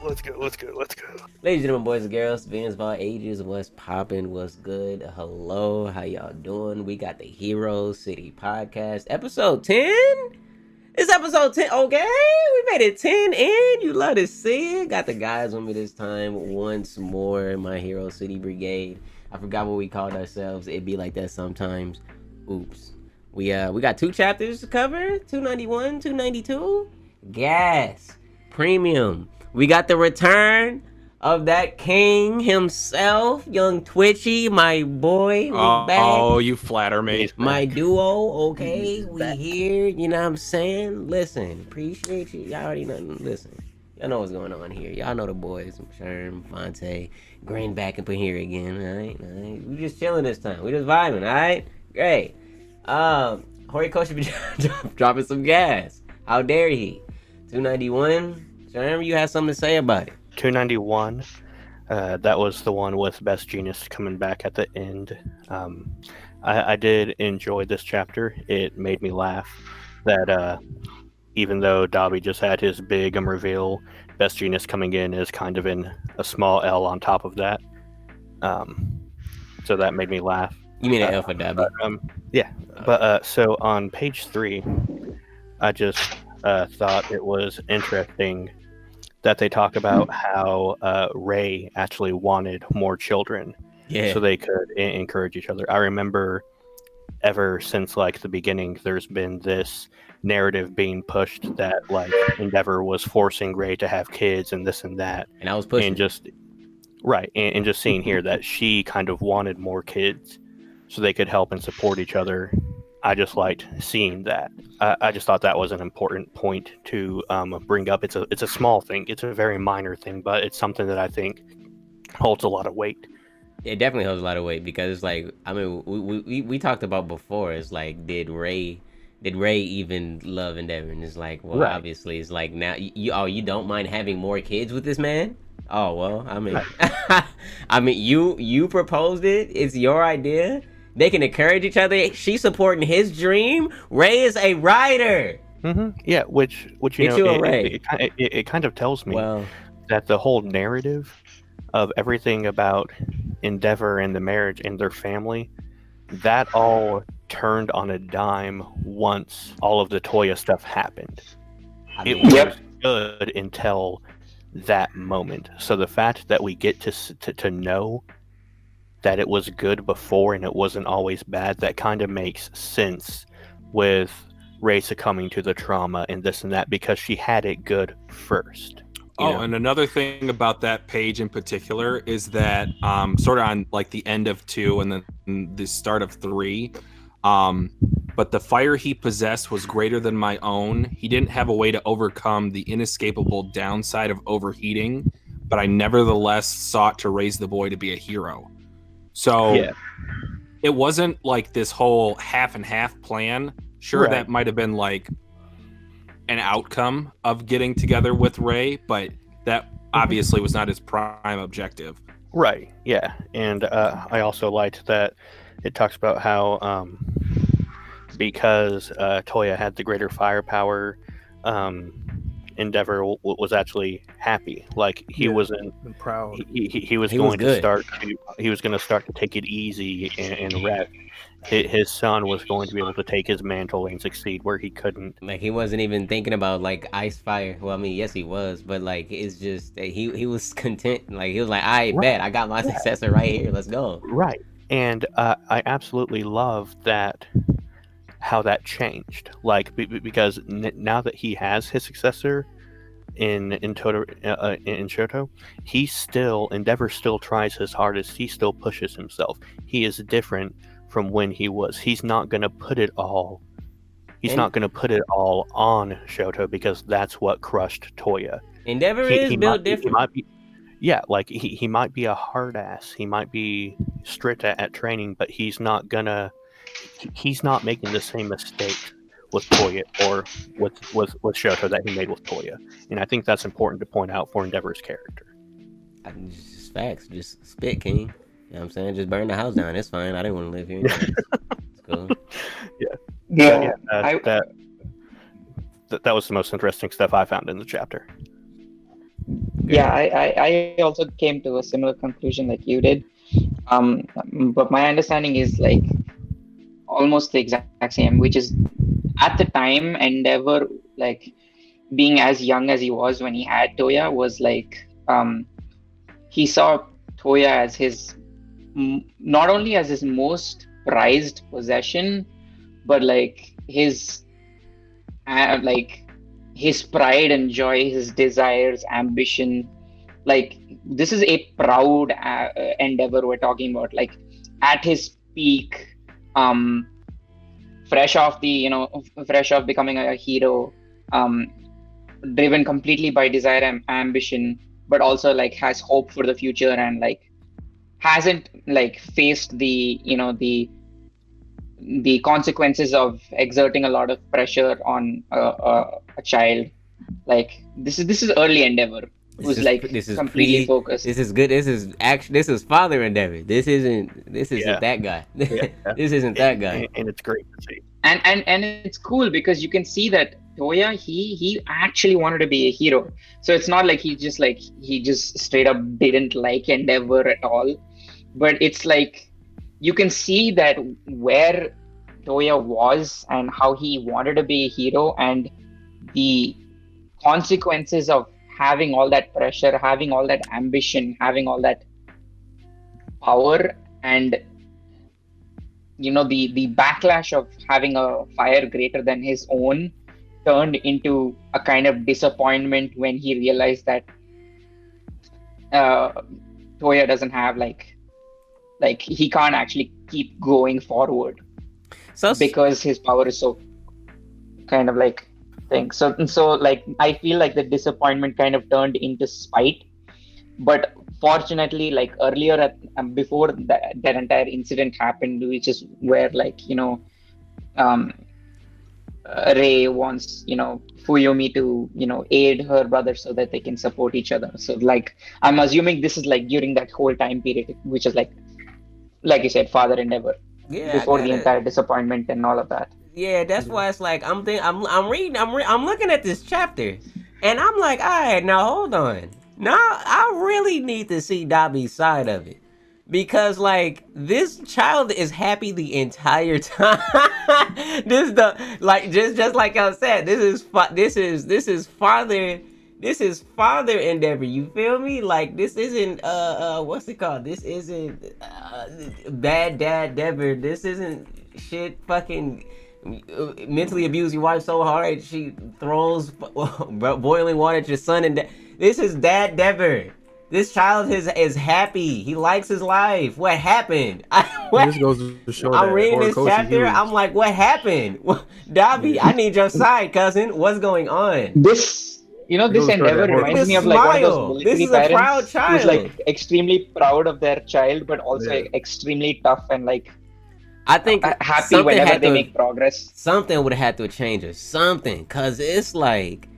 Let's go. Ladies and gentlemen, boys and girls, fans of all ages, what's poppin', what's good? Hello, how y'all doing? We got the Hero City Podcast, episode 10? It's episode 10, okay? We made it 10 in, you love to see it. Got the guys with me this time once more, my Hero City Brigade. I forgot what we called ourselves. It'd be like that sometimes. Oops. We got two chapters to cover, 291, 292. Gas. Premium. We got the return of that king himself, young Twitchy, my boy. We back. Oh, you flatter me. My duo, okay? We here, you know what I'm saying? Listen, appreciate you. Y'all already know. Listen, y'all know what's going on here. Y'all know the boys. Sherm, Fonte, Green back up in here again, all right? We just chilling this time. We just vibing, all right? Great. Horikoshi should be dropping some gas. How dare he? 291. Sherm, you had something to say about it. 291. That was the one with Best Genius coming back at the end. I did enjoy this chapter. It made me laugh that even though Dobby just had his big reveal, Best Genius coming in is kind of in a small L on top of that. So that made me laugh. You mean an L for Dobby? Yeah. But so on page 3, I just thought it was interesting that they talk about how Ray actually wanted more children, so they could encourage each other. I remember ever since like the beginning, there's been this narrative being pushed that like Endeavor was forcing Ray to have kids and this and that, and I was pushing. And just and just seeing here that she kind of wanted more kids so they could help and support each other. I just liked seeing that. I just thought that was an important point to bring up. It's a small thing. It's a very minor thing, but it's something that I think holds a lot of weight. It definitely holds a lot of weight because, like, I mean, we talked about before. It's like, did Ray even love Endeavor? And it's like, well, obviously, it's like now you don't mind having more kids with this man? Oh well, I mean, I mean, you proposed it. It's your idea. They can encourage each other. She's supporting his dream. Ray is a writer. Mm-hmm. Yeah, which you know, it kind of tells me that the whole narrative of everything about Endeavor and the marriage and their family, that all turned on a dime once all of the Toya stuff happened. It was good until that moment. So the fact that we get to know that it was good before and it wasn't always bad, that kind of makes sense with Ray succumbing to the trauma and this and that, because she had it good first. And another thing about that page in particular is that sort of on like the end of 2 and then the start of 3, but the fire he possessed was greater than my own. He didn't have a way to overcome the inescapable downside of overheating, but I nevertheless sought to raise the boy to be a hero. So it wasn't like this whole half and half plan. Sure, that might have been like an outcome of getting together with Ray, but that obviously was not his prime objective. Right, yeah. And I also liked that it talks about how because Toya had the greater firepower, Endeavor was actually happy. Like he wasn't proud. He was going to start to take it easy and rest. His son was going to be able to take his mantle and succeed where he couldn't. Like he wasn't even thinking about like ice fire. Well, I mean, yes, he was, but like it's just that he was content. Like he was like, I bet I got my successor right here. Let's go. Right, and I absolutely love that. How that changed, like because now that he has his successor in Shoto, Endeavor still tries his hardest. He still pushes himself. He is different from when he was. He's not gonna put it all. He's not gonna put it all on Shoto because that's what crushed Toya. Endeavor is built different. He might be a hard ass. He might be strict at training, but he's not making the same mistake with Toya or with Shoto that he made with Toya. And I think that's important to point out for Endeavor's character. Just facts. Just spit, King. You know what I'm saying? Just burn the house down. It's fine. I didn't want to live here. It's cool. That was the most interesting stuff I found in the chapter. Yeah, I also came to a similar conclusion like you did. But my understanding is like almost the exact same, which is at the time Endeavor, like being as young as he was when he had Toya, was like he saw Toya as his not only as his most prized possession, but like his pride and joy, his desires, ambition. Like this is a proud Endeavor we're talking about. Like at his peak, um, fresh off becoming a hero, um, driven completely by desire and ambition, but also like has hope for the future and like hasn't like faced the consequences of exerting a lot of pressure on a child. Like this is early Endeavor, who's like completely focused. This is good. This is father Endeavor. This isn't that guy. This isn't that guy. And it's great to see. And it's cool because you can see that Toya, he actually wanted to be a hero. So it's not like he just straight up didn't like Endeavor at all. But it's like you can see that where Toya was and how he wanted to be a hero, and the consequences of having all that pressure, having all that ambition, having all that power, and the backlash of having a fire greater than his own turned into a kind of disappointment when he realized that Toya doesn't have like he can't actually keep going forward because his power is so kind of like thing. So like I feel like the disappointment kind of turned into spite. But fortunately, like earlier before that entire incident happened, which is where like Rei wants Fuyumi to aid her brother so that they can support each other. So like I'm assuming this is like during that whole time period, which is like you said, father Endeavor, before the entire disappointment and all of that. Yeah, that's why it's like I'm looking at this chapter, and I'm like, all right, now hold on. Now I really need to see Dabi's side of it, because like this child is happy the entire time. Just like I said, this is father Endeavor. You feel me? Like this isn't what's it called? This isn't bad dad Endeavor. This isn't shit fucking mentally abuse your wife so hard she throws boiling water at your son, and this is dad Endeavor. This child is happy. He likes his life. What happened? This goes to show I'm reading this chapter. I'm like, what happened? Dabi, I need your side, cousin. What's going on? This Endeavor reminds me of like one of those military parents who's like extremely proud of their child, but also extremely tough and like I think happy whenever they make progress. Something would have had to change or something, cause it's like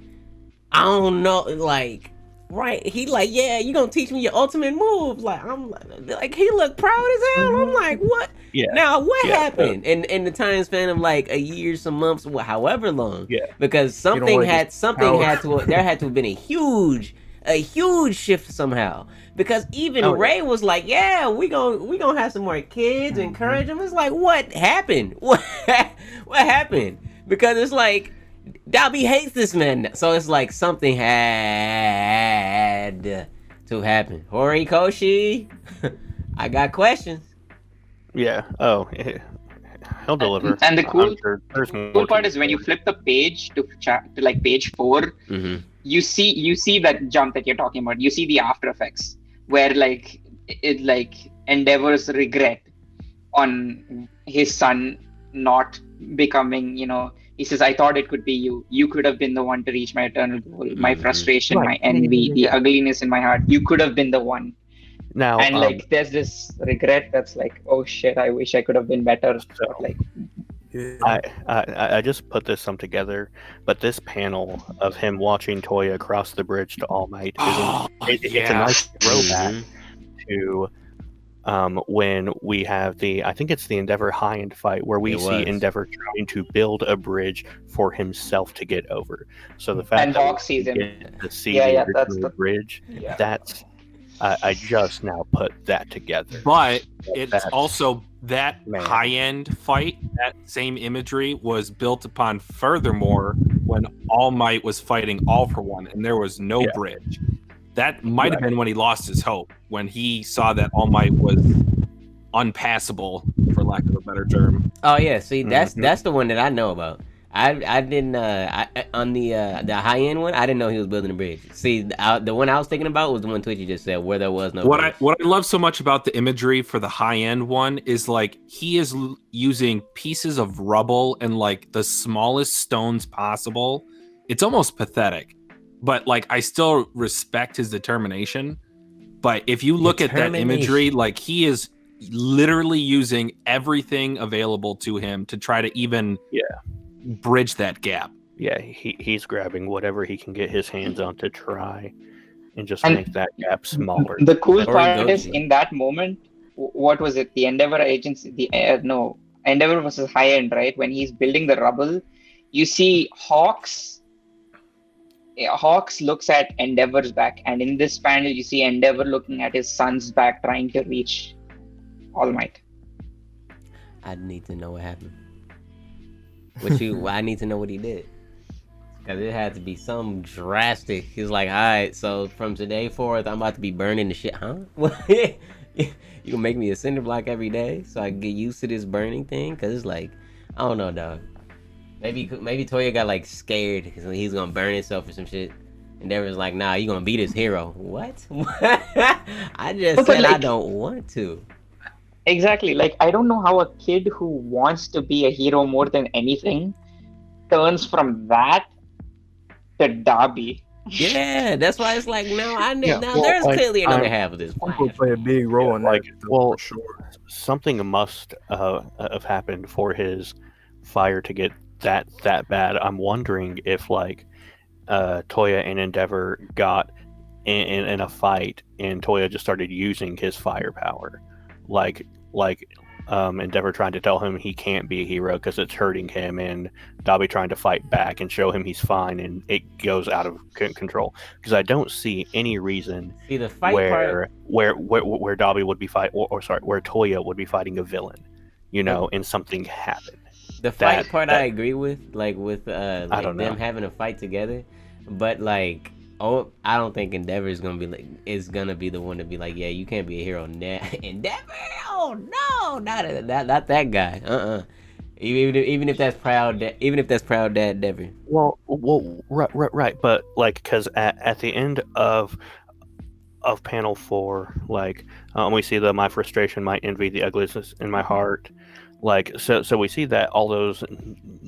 I don't know, like. Right, he like, yeah, you gonna teach me your ultimate move? Like, I'm like, he looked proud as hell. I'm like, what? Yeah. Now, what happened? In the time span of like a year, some months, however long. Yeah. Because there had to have been a huge shift somehow. Because even Rei was like, yeah, we gonna have some more kids. Encourage them. It's like, what happened? What happened? Because it's like. Dabi hates this man, so it's like something had to happen. Horikoshi, I got questions. Yeah. Oh, he'll deliver. And the cool part is when you flip the page to like page 4, mm-hmm. you see that jump that you're talking about. You see the after effects where like it like Endeavor's regret on his son not becoming, he says, I thought it could be you. You could have been the one to reach my eternal goal. My frustration, my envy, the ugliness in my heart. You could have been the one. Now, and like, there's this regret that's like, oh shit, I wish I could have been better. So, like, I just put this together, but this panel of him watching Toya cross the bridge to All Might it's a nice throwback to when we have I think it's the Endeavor high end fight where we see Endeavor trying to build a bridge for himself to get over. So the fact that Hawk sees him. To see the original bridge, that's I just now put that together. But it's also that high-end fight, that same imagery was built upon furthermore when All Might was fighting All for One and there was no bridge. That might have been when he lost his hope, when he saw that All Might was unpassable, for lack of a better term. Oh yeah, see that's the one that I know about. I didn't on the high end one. I didn't know he was building a bridge. See, the one I was thinking about was the one Twitchy just said, where there was no. What I love so much about the imagery for the high end one is like he is using pieces of rubble and like the smallest stones possible. It's almost pathetic, but like I still respect his determination. But if you look at that imagery, like he is literally using everything available to him to try to even bridge that gap. Yeah, he's grabbing whatever he can get his hands on to try and just make that gap smaller. The cool part is in that moment, what was it? The Endeavor agency, Endeavor versus High End, right? When he's building the rubble, you see Hawks looks at Endeavor's back, and in this panel you see Endeavor looking at his son's back trying to reach All Might. I need to know what happened. I need to know what he did, because it had to be some drastic. He's like, all right, so from today forth, I'm about to be burning the shit, huh? You gonna make me a cinder block every day so I can get used to this burning thing? Because it's like, I don't know, dog. Maybe Toya got like scared because he's gonna burn himself or some shit. And Devin's like, nah, you gonna be this hero. What? I just said I don't want to. Exactly. Like, I don't know how a kid who wants to be a hero more than anything turns from that to Darby. Yeah, that's why it's like, there's clearly another half of this. Will play a big role in that. For sure. Something must have happened for his fire to get that bad. I'm wondering if Toya and Endeavor got in a fight and Toya just started using his firepower. Endeavor trying to tell him he can't be a hero because it's hurting him, and Dobby trying to fight back and show him he's fine, and it goes out of control. Because I don't see any reason where Dobby would be where Toya would be fighting a villain, and something happened. The fight part I agree with, I don't know, them having a fight together, but I don't think Endeavor is gonna be the one to be like, yeah, you can't be a hero. Endeavor, oh no, not that guy. Even if that's proud dad Endeavor. Well, right, but because at the end of panel 4, we see my frustration, my envy, the ugliness in my heart. So we see that all those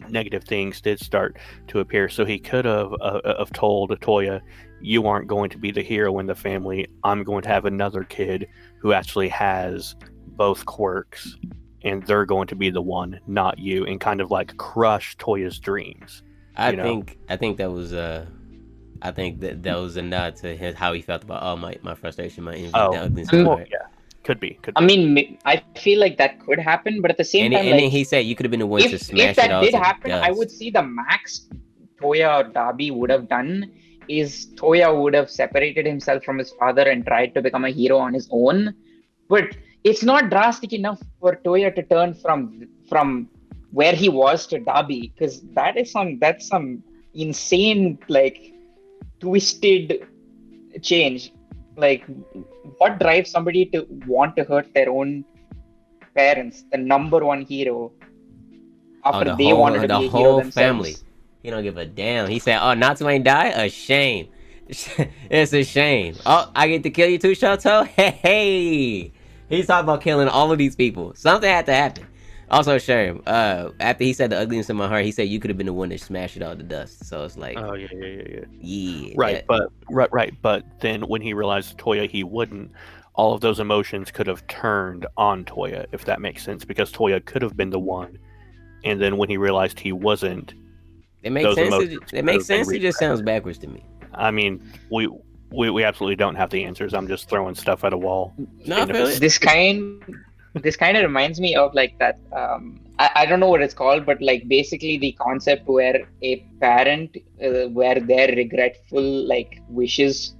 negative things did start to appear. So he could have told Toya, you aren't going to be the hero in the family. I'm going to have another kid who actually has both quirks, and they're going to be the one, not you, and kind of crush Toya's dreams. I think that was that was a nod to how he felt about my frustration, my envy. Yeah. Could be. I mean, I feel like that could happen, but at the same time, and then he said you could have been the one to smash if that did happen, I would see the max Toya or Darby would have done is Toya would have separated himself from his father and tried to become a hero on his own. But it's not drastic enough for Toya to turn from where he was to Darby, because that's some insane twisted change. What drives somebody to want to hurt their own parents, the number one hero, after they wanted to be a hero themselves? Family. He don't give a damn. He said, "Oh, Natsu ain't die? A shame. It's a shame. Oh, I get to kill you too, Shoto? Hey." He's talking about killing all of these people. Something had to happen. Also, Sherm, after he said the ugliness in my heart, he said you could have been the one that smashed it all to dust. So it's like, oh yeah. Yeah. Right, but then when he realized Toya, he wouldn't. All of those emotions could have turned on Toya, if that makes sense, because Toya could have been the one. And then when he realized he wasn't, it makes sense. It makes sense. It just sounds backwards to me. I mean, we absolutely don't have the answers. I'm just throwing stuff at a wall. No, I feel it. This kind of reminds me of like that. I don't know what it's called, but like basically the concept where a parent, where their regretful like wishes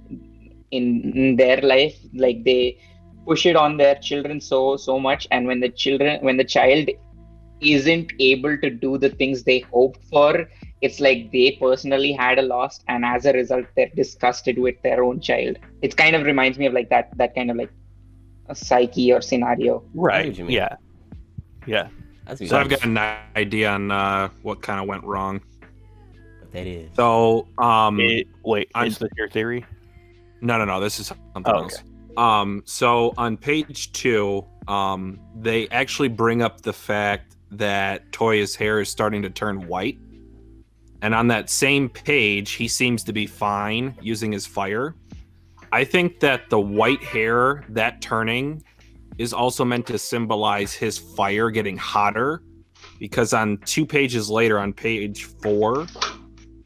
in their life, like they push it on their children so much, and when the child isn't able to do the things they hoped for, it's like they personally had a loss, and as a result they're disgusted with their own child. It kind of reminds me of like that kind of like a psyche or scenario. Right. Yeah. So I've got an idea on what kind of went wrong. What that is. So is this your theory? No, this is something else. So on page 2, they actually bring up the fact that Toya's hair is starting to turn white. And on that same page, he seems to be fine using his fire. I think that the white hair, that turning, is also meant to symbolize his fire getting hotter. Because on 2 pages later, on page 4,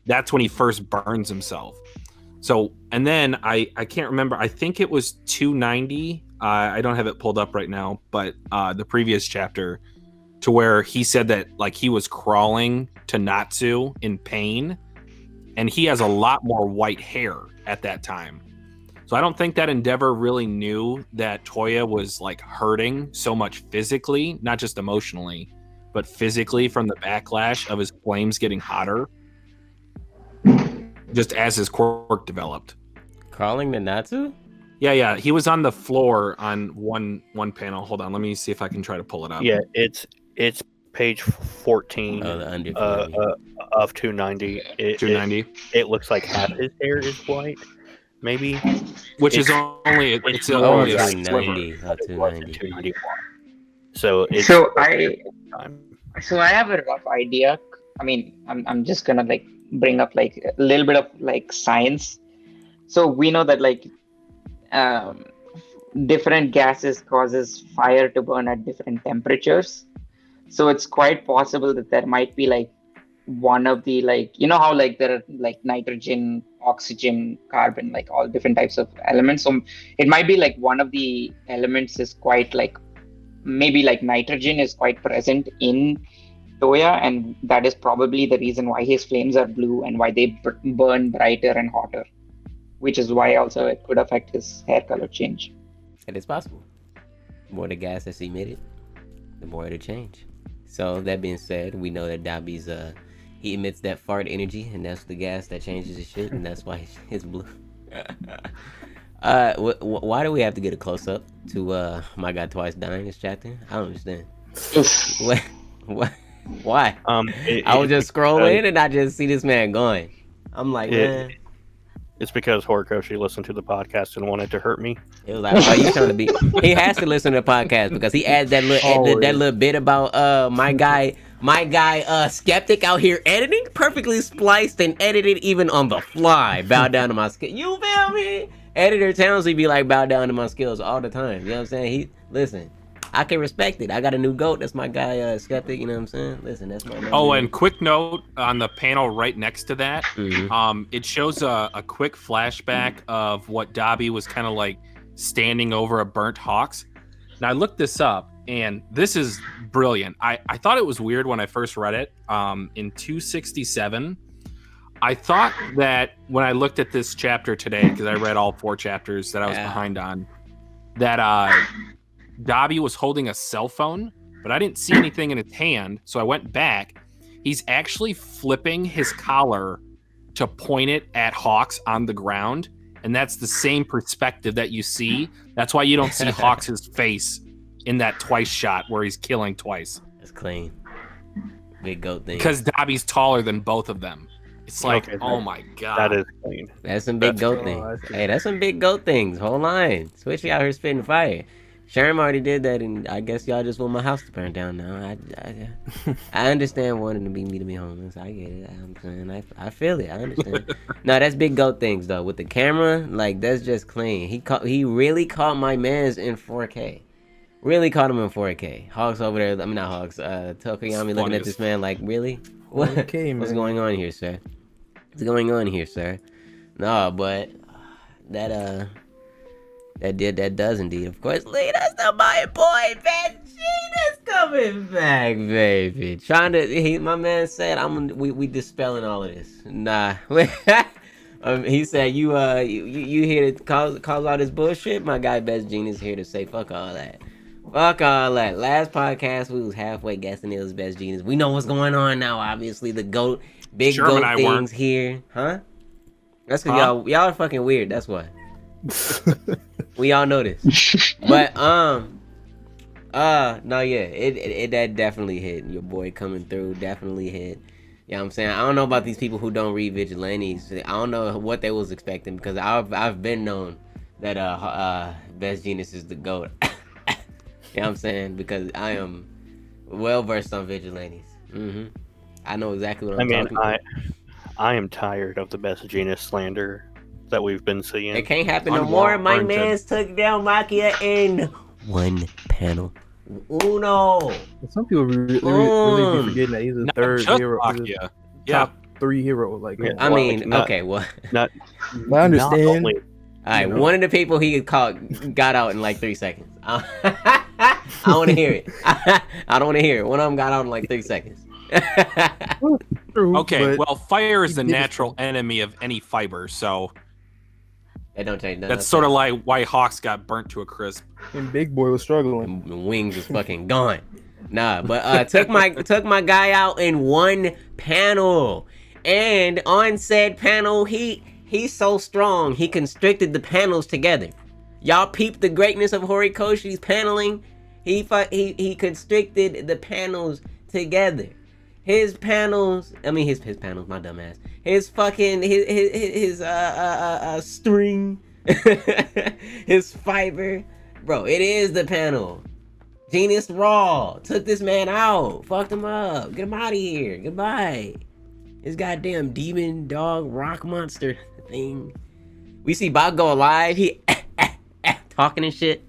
that's when he first burns himself. So, and then I can't remember. I think it was 290. I don't have it pulled up right now, but the previous chapter, to where he said that like he was crawling to Natsu in pain, and he has a lot more white hair at that time. So I don't think that Endeavor really knew that Toya was like hurting so much physically, not just emotionally, but physically from the backlash of his flames getting hotter. Just as his quirk developed. Crawling to Natsu? Yeah. He was on the floor on one panel. Hold on, let me see if I can try to pull it up. Yeah, it's page 14 of 290. 290. It looks like half his hair is white, maybe. Which is only a 290. So I have a rough idea. I mean, I'm just gonna like bring up like a little bit of like science. So we know that like different gases causes fire to burn at different temperatures. So it's quite possible that there might be like one of the like, you know how like there are like nitrogen, oxygen, carbon, like all different types of elements. So it might be like one of the elements is quite like, maybe like nitrogen is quite present in Toya, and that is probably the reason why his flames are blue and why they burn brighter and hotter, which is why also it could affect his hair color change. It is possible. The more the gas is emitted, the more it'll change. So that being said, we know that Dabi's he emits that fart energy, and that's the gas that changes his shit, and that's why it's blue. Why do we have to get a close up to my guy twice dying this chapter? I don't understand. What? Why? I was just scrolling and I just see this man going. I'm like, man. It's because Horikoshi listened to the podcast and wanted to hurt me. It was like, oh, you trying to be? He has to listen to the podcast because he adds that little bit about my guy Skeptic out here editing, perfectly spliced and edited even on the fly. Bow down to my skills. You feel me? Editor Townzie be like, bow down to my skills all the time. You know what I'm saying? Listen. I can respect it. I got a new goat. That's my guy, Skeptic. You know what I'm saying? Listen, that's my. And quick note on the panel right next to that. Mm-hmm. It shows a quick flashback of what Dabi was kind of like standing over a burnt Hawks. Now I looked this up, and this is brilliant. I thought it was weird when I first read it. In 267, I thought that when I looked at this chapter today, because I read all 4 chapters that I was behind on, that Dabi was holding a cell phone, but I didn't see anything in his hand, so I went back. He's actually flipping his collar to point it at Hawks on the ground, and that's the same perspective that you see. That's why you don't see Hawks' face in that twice shot where he's killing twice. That's clean. Big goat thing. Because Dabi's taller than both of them. It's like, oh my god. That is clean. That's some big goat things. Hey, that's some big goat things. Hold on. Switchy out here spitting fire. Sherm already did that, and I guess y'all just want my house to burn down now. I understand wanting to be homeless. I get it. I'm saying I feel it. I understand. No, that's big goat things though. With the camera, like that's just clean. He really caught my man's in 4K. Really caught him in 4K. Hawks over there. I mean not Hawks. Tokoyami looking at this man like, really? What? What's going on here, sir? What's going on here, sir? No, but that does indeed. Of course, Lee, that's not my boy, Vegeta's coming back, baby. My man said, we dispelling all of this. Nah. He said, you here to cause all this bullshit? My guy, Best Genius, here to say, fuck all that. Fuck all that. Last podcast, we was halfway guessing it was Best Genius. We know what's going on now, obviously. The GOAT, big Sherman GOAT things here. Huh? That's because y'all are fucking weird, that's why. We all know this. But no, yeah, it that definitely hit. Your boy coming through definitely hit. You know what I'm saying? I don't know about these people who don't read Vigilantes. I don't know what they was expecting, because I've been known that Best Genius is the GOAT. You know what I'm saying? Because I am well versed on Vigilantes. I know exactly what I'm talking about. I am tired of the Best Genius slander that we've been seeing. It can't happen no more. My man's took down Makia in one panel. Uno. Some people really be forgetting that he's a third hero. Top 3 hero. Like, I mean, okay, well, I understand. All right, one of the people he got out in like 3 seconds. I want to hear it. I don't want to hear it. One of them got out in like 3 seconds. Okay, well, fire is the natural enemy of any fiber, so it don't change. That's sort of like why Hawks got burnt to a crisp. And Big Boy was struggling. And Wings was fucking gone. Nah, but took my guy out in one panel, and on said panel, he's so strong he constricted the panels together. Y'all peep the greatness of Horikoshi's paneling. He constricted the panels together. His panels, his panels, my dumb ass. His fucking, his string, his fiber. Bro, it is the panel. Genius Raw took this man out. Fucked him up. Get him out of here. Goodbye. His goddamn demon dog rock monster thing. We see Bob go alive. He talking and shit.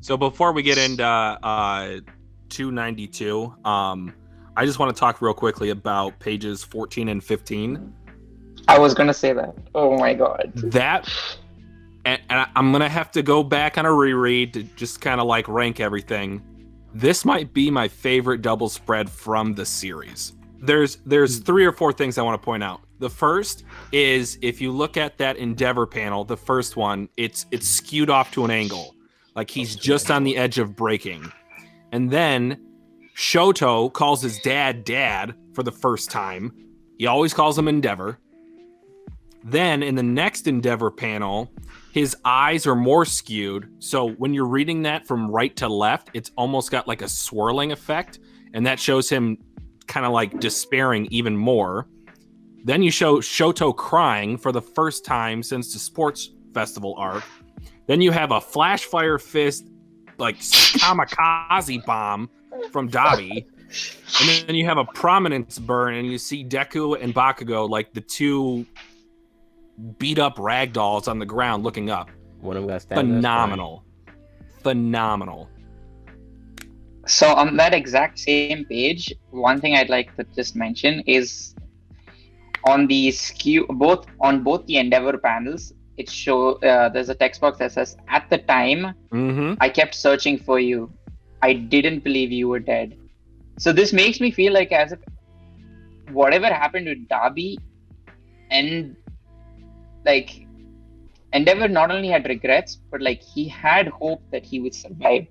So before we get into 292, I just want to talk real quickly about pages 14 and 15. I was going to say that. Oh my God. And I'm going to have to go back on a reread to just kind of like rank everything. This might be my favorite double spread from the series. There's 3 or 4 things I want to point out. The first is, if you look at that Endeavor panel, the first one, it's skewed off to an angle. Like he's just on the edge of breaking. And then Shoto calls his dad for the first time. He always calls him Endeavor. Then in the next Endeavor panel, his eyes are more skewed. So when you're reading that from right to left, it's almost got like a swirling effect. And that shows him kind of like despairing even more. Then you show Shoto crying for the first time since the sports festival arc. Then you have a flash fire fist, like kamikaze bomb from Dabi. And then you have a prominence burn, and you see Deku and Bakugo, like the 2 beat up ragdolls on the ground looking up. One of them got stabbed. Phenomenal. So on that exact same page, one thing I'd like to just mention is on the skew, on both the Endeavor panels, it there's a text box that says, "At the time, I kept searching for you. I didn't believe you were dead." So this makes me feel like as if whatever happened to Dabi, and like Endeavor not only had regrets, but like he had hope that he would survive,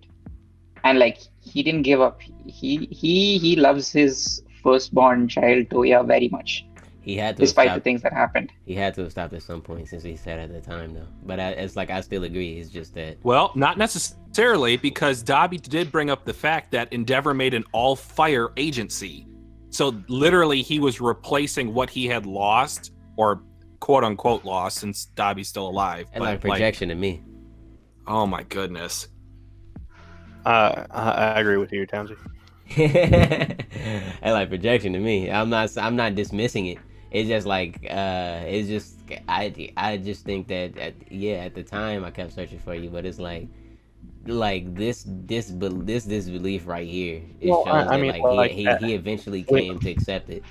and like he didn't give up. He loves his firstborn child Toya very much. He had to, despite the things that happened. He had to have stopped at some point, since he said at the time, though. But it's like, I still agree. It's just that. Well, not necessarily, because Dabi did bring up the fact that Endeavor made an all-fire agency. So literally, he was replacing what he had lost, or quote-unquote lost, since Dabi's still alive. And like projection to me. Oh my goodness. I agree with you, Townzie. And like projection to me. I'm not dismissing it. It's just like it's just I just think that at the time I kept searching for you, but it's like this disbelief right here. It shows that he eventually came to accept it.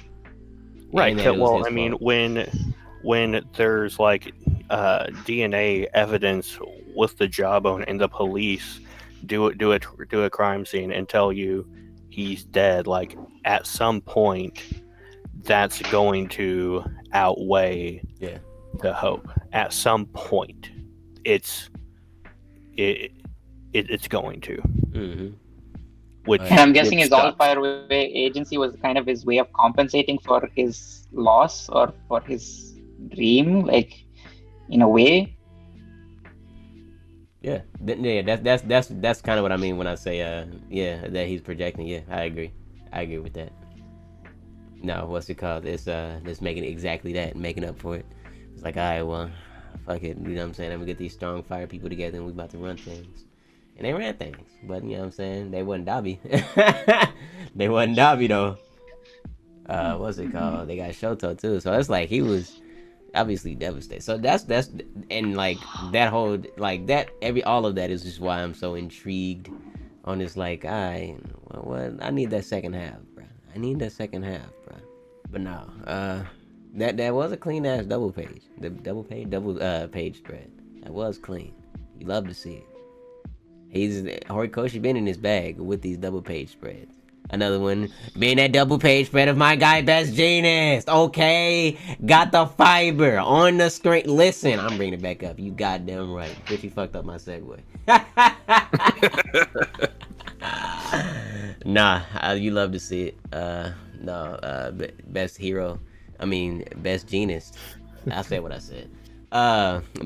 Right. Well, I mean, when there's like DNA evidence with the jawbone, and the police do a crime scene and tell you he's dead, like at some point, that's going to outweigh the hope. At some point, it's going to. Mm-hmm. And I'm guessing his All Fireway agency was kind of his way of compensating for his loss or for his dream, like in a way. Yeah, that's kind of what I mean when I say that he's projecting. Yeah, I agree with that. No, what's it called? It's making exactly that, making up for it. It's like, all right, well, fuck it, you know what I'm saying? I'm gonna get these strong fire people together and we about to run things. And they ran things, but you know what I'm saying? They wasn't Dobby. They wasn't Dobby though. What's it called? They got Shoto too. So it's like he was obviously devastated. So that's and like that whole like that all of that is just why I'm so intrigued on this. Like, I need that second half, bro. I need that second half, bro. But no, that was a clean ass double page. The double page spread. That was clean. You love to see it. Horikoshi been in his bag with these double page spreads. Another one being that double page spread of my guy Best Genius. Okay, got the fiber on the screen. Listen, I'm bringing it back up. You goddamn right. Bitch, you fucked up my segue. Nah, you love to see it. Best hero. I mean, Best Genius. I said what I said.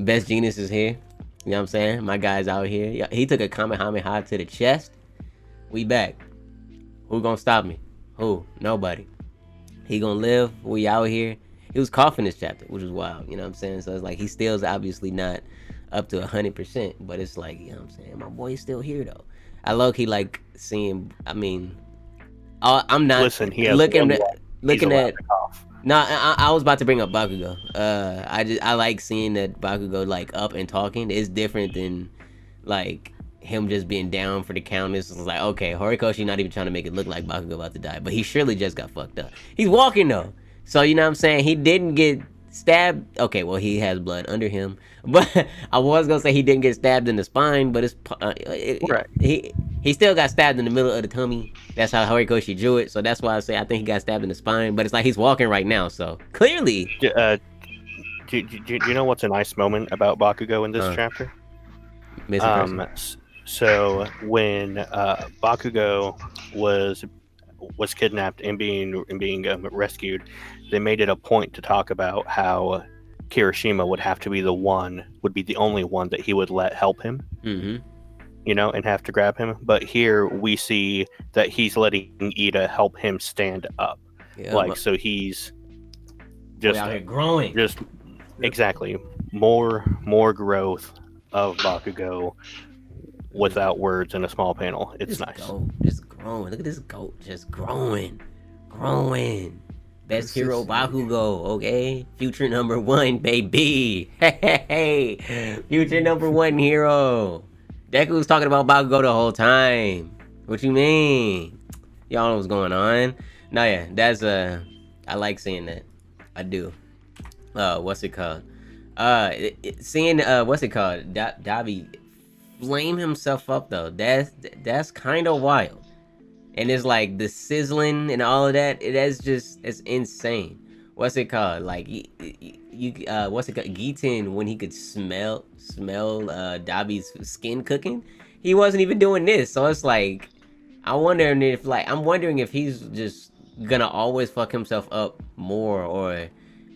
Best Genius is here. You know what I'm saying? My guy's out here. He took a Kamehameha to the chest. We back. Who gonna stop me? Who? Nobody. He gonna live. We out here. He was coughing this chapter, which was wild. You know what I'm saying? So it's like he still's obviously not up to 100%, but it's like, you know what I'm saying? My boy's still here though. I low-key like seeing. I mean, I'm not looking at. No, I was about to bring up Bakugo. I like seeing that Bakugo like up and talking. It's different than like him just being down for the count. It's like, okay, Horikoshi not even trying to make it look like Bakugo about to die, but he surely just got fucked up. He's walking though, so you know what I'm saying. He didn't get stabbed. Okay, well he has blood under him, but I was gonna say he didn't get stabbed in the spine, but it's right. He still got stabbed in the middle of the tummy. That's how Horikoshi drew it. So that's why I say I think he got stabbed in the spine. But it's like he's walking right now. So clearly. Do you know what's a nice moment about Bakugo in this chapter? So when Bakugo was kidnapped and being rescued, they made it a point to talk about how Kirishima would be the only one that he would let help him. Mm-hmm. You know, and have to grab him. But here we see that he's letting Ida help him stand up. Yeah, so he's just out here growing. Just exactly more growth of Bakugo without words in a small panel. It's nice. Just growing. Look at this goat, just growing. Best hero Bakugo, okay? Future number 1, baby. Hey, future number 1 hero. Deku was talking about Bakugo the whole time. What you mean? Y'all know what's going on. No, yeah, that's I like seeing that. I do. What's it called? Seeing what's it called? Dabi flame himself up though. That's kind of wild. And it's like the sizzling and all of that. It's insane. What's it called? Like what's it called? Giten, when he could smell Dabi's skin cooking, he wasn't even doing this. So it's like I'm wondering if he's just gonna always fuck himself up more, or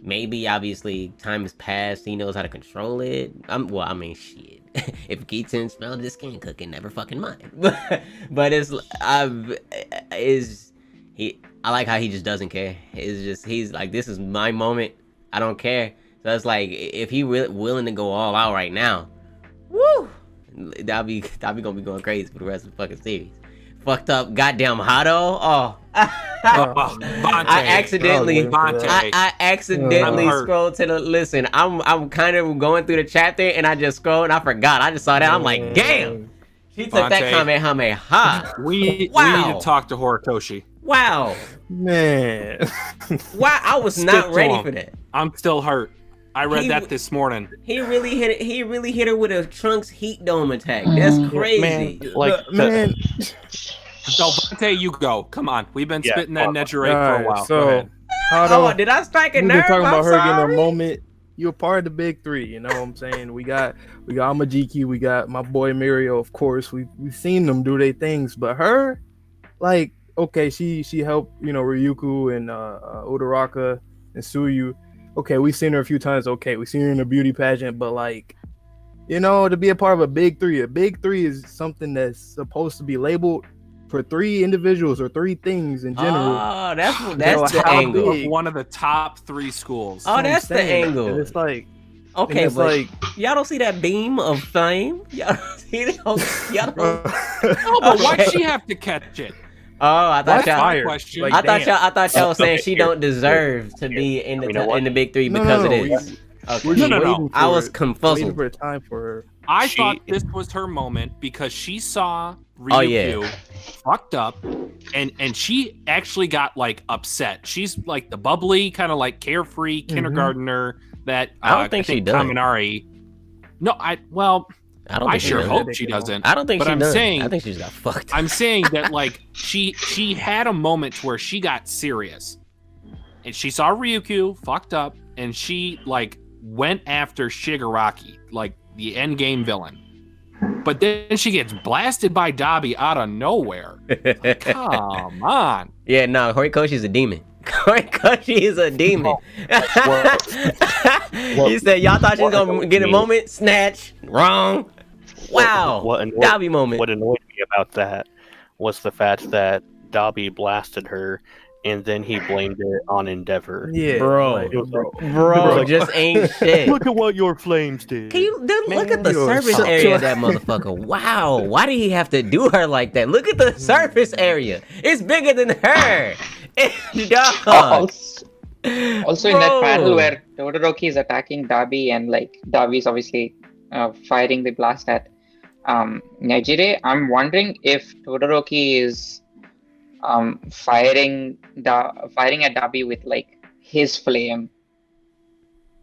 maybe obviously time has passed. He knows how to control it. Shit. If Giten smelled his skin cooking, never fucking mind. But I like how he just doesn't care. He's like, this is my moment. I don't care. So it's like, if he really willing to go all out right now, woo, Dabi gonna be going crazy for the rest of the fucking series. Fucked up goddamn Hado. Oh. I accidentally scrolled to the listen. I'm kind of going through the chapter and I just scrolled and I forgot. I just saw that. I'm like, damn. She took that Kamehameha. We need to talk to Horikoshi. Wow. Man. Wow, I was not ready for that. I'm still hurt. I read that this morning. He really hit it. He really hit her with a Trunks heat dome attack. That's crazy. Man, like man. So Vontae, you go. Come on, we've been spitting that Nejire for a while. So, did I strike a nerve? We've been talking about her getting a moment. You're part of the big three. You know what I'm saying? We got Amajiki. We got my boy Mirio. Of course, we've seen them do their things, but her, like, okay, she helped Ryuko and Uraraka and Suyu. Okay, we've seen her a few times. Okay, we've seen her in a beauty pageant, but like, to be a part of a big three is something that's supposed to be labeled for three individuals or three things in general. Oh, that's the angle. One of the top 3 schools. Oh, that's the angle. And it's like, okay, but like, y'all don't see that beam of flame? Y'all don't see it? Y'all don't. No, but why'd she have to catch it? Oh, I thought y'all. Like, I thought y'all was saying she don't deserve to be in the big three because it is. We're just waiting I was confused. Waiting for time for her. I thought this was her moment because she saw Ryukyu fucked up, and she actually got like upset. She's like the bubbly, kind of like carefree kindergartner that I don't think she does. Kaminari. No, I sure hope she doesn't. I don't think but she does. Saying, I think she just got fucked. I'm saying that like she had a moment where she got serious, and she saw Ryukyu fucked up, and she like went after Shigaraki, like the end game villain. But then she gets blasted by Dabi out of nowhere. Like, come on. Yeah, no, Horikoshi's a demon. Horikoshi is a demon. He said, y'all thought she was going to get a moment? Snatch. Wrong. Wow. Dabi moment. What annoyed me about that was the fact that Dabi blasted her and then he blamed it on Endeavor. Yeah, bro, just ain't shit. Look at what your flames did. Can you look at the surface area of that motherfucker? Wow, why did he have to do her like that? Look at the surface area. It's bigger than her. Also in that panel where Todoroki is attacking Dabi and like Dabi is obviously firing the blast at Nejire, I'm wondering if Todoroki is firing at Dabi with like his flame.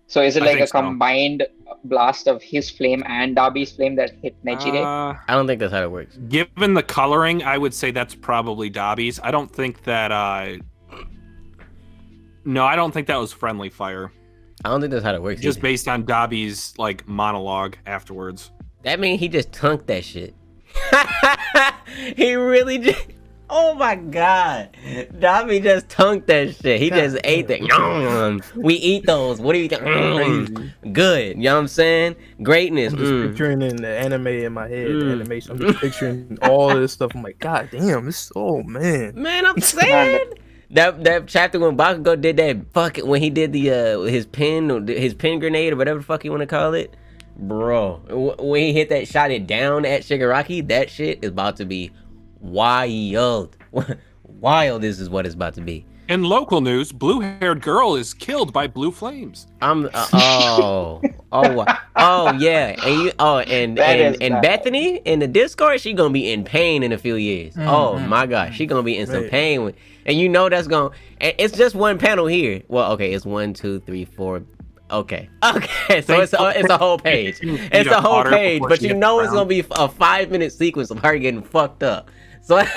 So is it like a combined blast of his flame and Dabi's flame that hit Nejire? I don't think that's how it works. Given the coloring, I would say that's probably Dabi's. I don't think that no, I don't think that was friendly fire. I don't think that's how it works. Just based on Dabi's like monologue afterwards. That means he just tunked that shit. He really did. Oh my god. Dabi just tunked that shit. He just ate that. We eat those. What do you think? Good. You know what I'm saying? Greatness. I'm just picturing in the anime in my head. The animation. I'm just picturing all of this stuff. I'm like, god damn, this man. Man, I'm saying that chapter when Bakugo did that fucking when he did the his pin grenade or whatever the fuck you want to call it. Bro, when he hit that, shot it down at Shigaraki, that shit is about to be wild. Wild is what it's about to be. In local news, blue-haired girl is killed by blue flames. Yeah, and Bethany in the Discord, she gonna be in pain in a few years. Oh my god, she gonna be in some pain, and that's gonna. And it's just one panel here. Well, okay, it's 1, 2, 3, 4. Okay, so it's a whole page. It's a whole page, but it's gonna be a 5-minute sequence of her getting fucked up. So in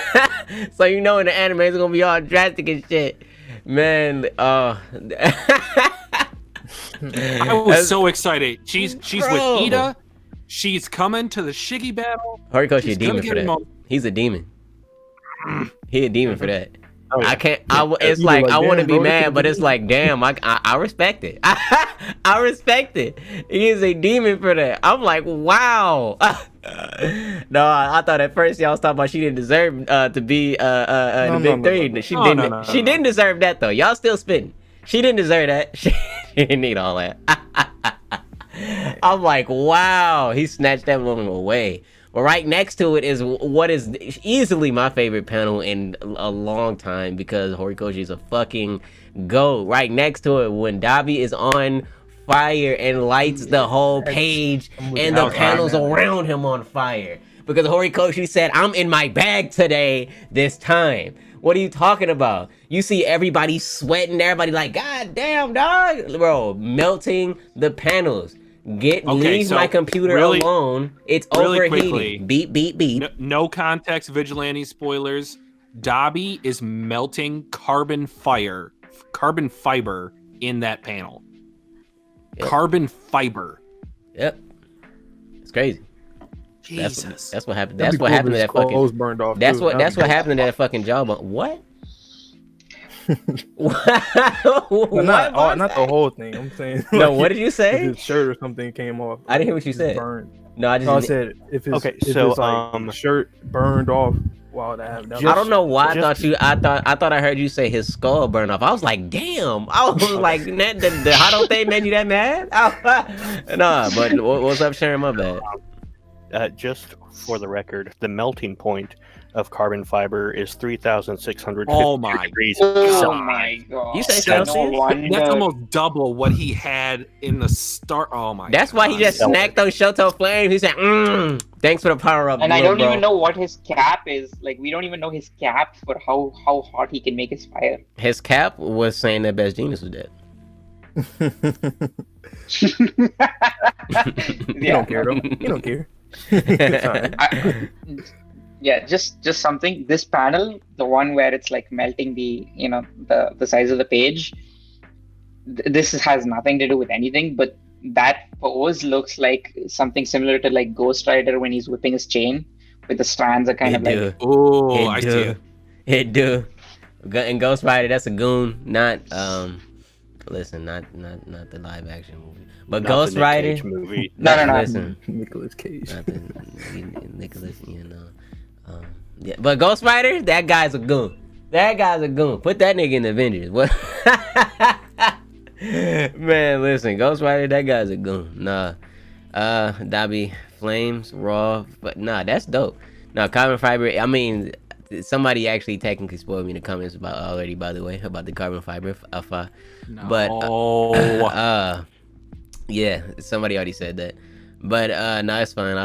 the anime it's gonna be all drastic and shit, man. I was so excited. She's with Ida. She's coming to the Shiggy battle. Horikoshi a demon for that. He's a demon. He a demon for that. Oh, yeah. I can't. It's like I want to be mad, but it's like, damn. I respect it. I respect it. He is a demon for that. I'm like, wow. No, I thought at first y'all was talking about she didn't deserve to be the big three. No. She didn't deserve that though. Y'all still spitting. She didn't deserve that. She didn't need all that. I'm like, wow. He snatched that woman away. But right next to it is what is easily my favorite panel in a long time because Horikoshi is a fucking GOAT. Right next to it when Dabi is on fire and lights the whole page and the panels around him on fire. Because Horikoshi said, I'm in my bag today this time. What are you talking about? You see everybody sweating, everybody like, God damn, dog, bro, melting the panels. Leave my computer alone. It's overheating. Quickly, beep, beep, beep. No context, vigilante spoilers. Dobby is melting carbon fiber in that panel. Yep. Carbon fiber. Yep. It's crazy. Jesus. That's what happened. That's what happened to that fucking. Burned off that's what happened to that fucking job. What? Not the whole thing. I'm saying. No, what did you say? If his shirt or something came off. I didn't hear what you said. Burned. No, I said if his shirt burned off. Wow, I don't know why I thought I heard you say his skull burned off. I was like, damn. I was like, how don't they make you that mad? Nah, but what's up, Sharon? My bad. Just for the record, the melting point of carbon fiber is 3,650 degrees. Oh my god! You say Celsius? That's almost double what he had in the start. Oh my! That's why he just snacked those Shoto flames. He said, "Thanks for the power up." And I don't even know what his cap is. Like, we don't even know his cap for how hot he can make his fire. His cap was saying that Best Genius was dead. You don't care, though. You don't care. Just something. This panel, the one where it's like melting the size of the page. This has nothing to do with anything, but that pose looks like something similar to like Ghost Rider when he's whipping his chain, with the strands are kind of like. Oh, I see it. It do. And Ghost Rider, that's a goon, not Listen, not the live action movie, but not Ghost Rider movie. No. Listen, Nicolas Cage. Nicolas, yeah, but Ghost Rider, that guy's a goon. Put that nigga in the Avengers. What? Man, listen, Ghost Rider, that guy's a goon. Nah, Dobby Flames Raw, but nah, that's dope. Now, carbon fiber. I mean, somebody actually technically spoiled me in the comments about already, by the way, about the carbon fiber. No. But yeah, somebody already said that. But no, it's fine.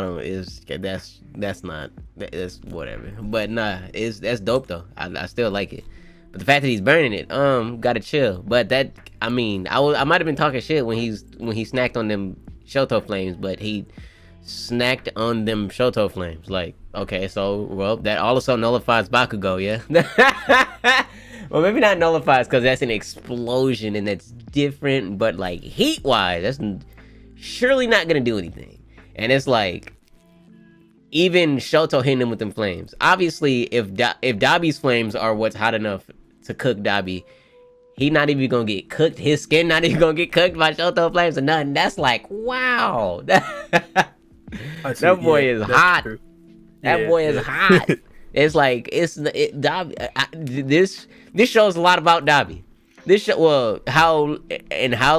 That's whatever. But nah, that's dope though. I still like it. But the fact that he's burning it, gotta chill. But that, I mean, I might have been talking shit when he snacked on them Shoto flames, but he snacked on them Shoto flames. Like, okay, so well, that also nullifies Bakugo, yeah. Well, maybe not nullifies because that's an explosion and that's different. But like heat wise, that's surely not gonna do anything. And it's like, even Shoto hitting him with them flames. Obviously, if Dobby's flames are what's hot enough to cook Dobby, he not even gonna get cooked. His skin not even gonna get cooked by Shoto flames or nothing. That's like, wow. That boy is hot. That boy is hot. It's like Dobby. This shows a lot about Dobby. This show, how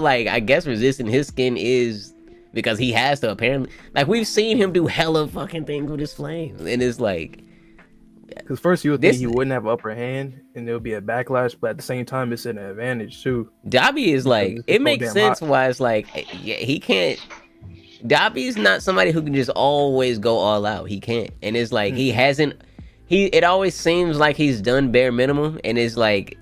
like I guess resistant his skin is, because he has to apparently. Like, we've seen him do hella fucking things with his flames, and it's like, because first you would think he wouldn't have upper hand and there would be a backlash, but at the same time it's an advantage too. Dobby is like, it makes sense why it's like, yeah, he can't. Dobby's not somebody who can just always go all out. He can't, and it's like he hasn't. It always seems like he's done bare minimum, and it's like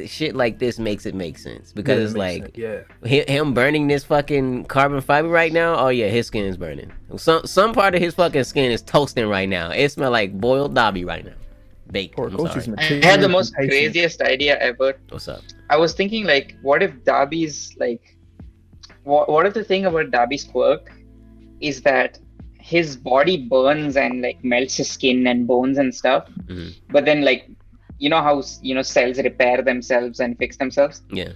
shit like this makes it make sense, because it's like him burning this fucking carbon fiber right now. Oh yeah, his skin is burning. Some part of his fucking skin is toasting right now. It smells like boiled Dobby right now. Baked. I had the most craziest idea ever. What's up? I was thinking, like, what if Dobby's like, what if the thing about Dobby's quirk is that his body burns and like melts his skin and bones and stuff, but then, like, you know how cells repair themselves and fix themselves? Yeah.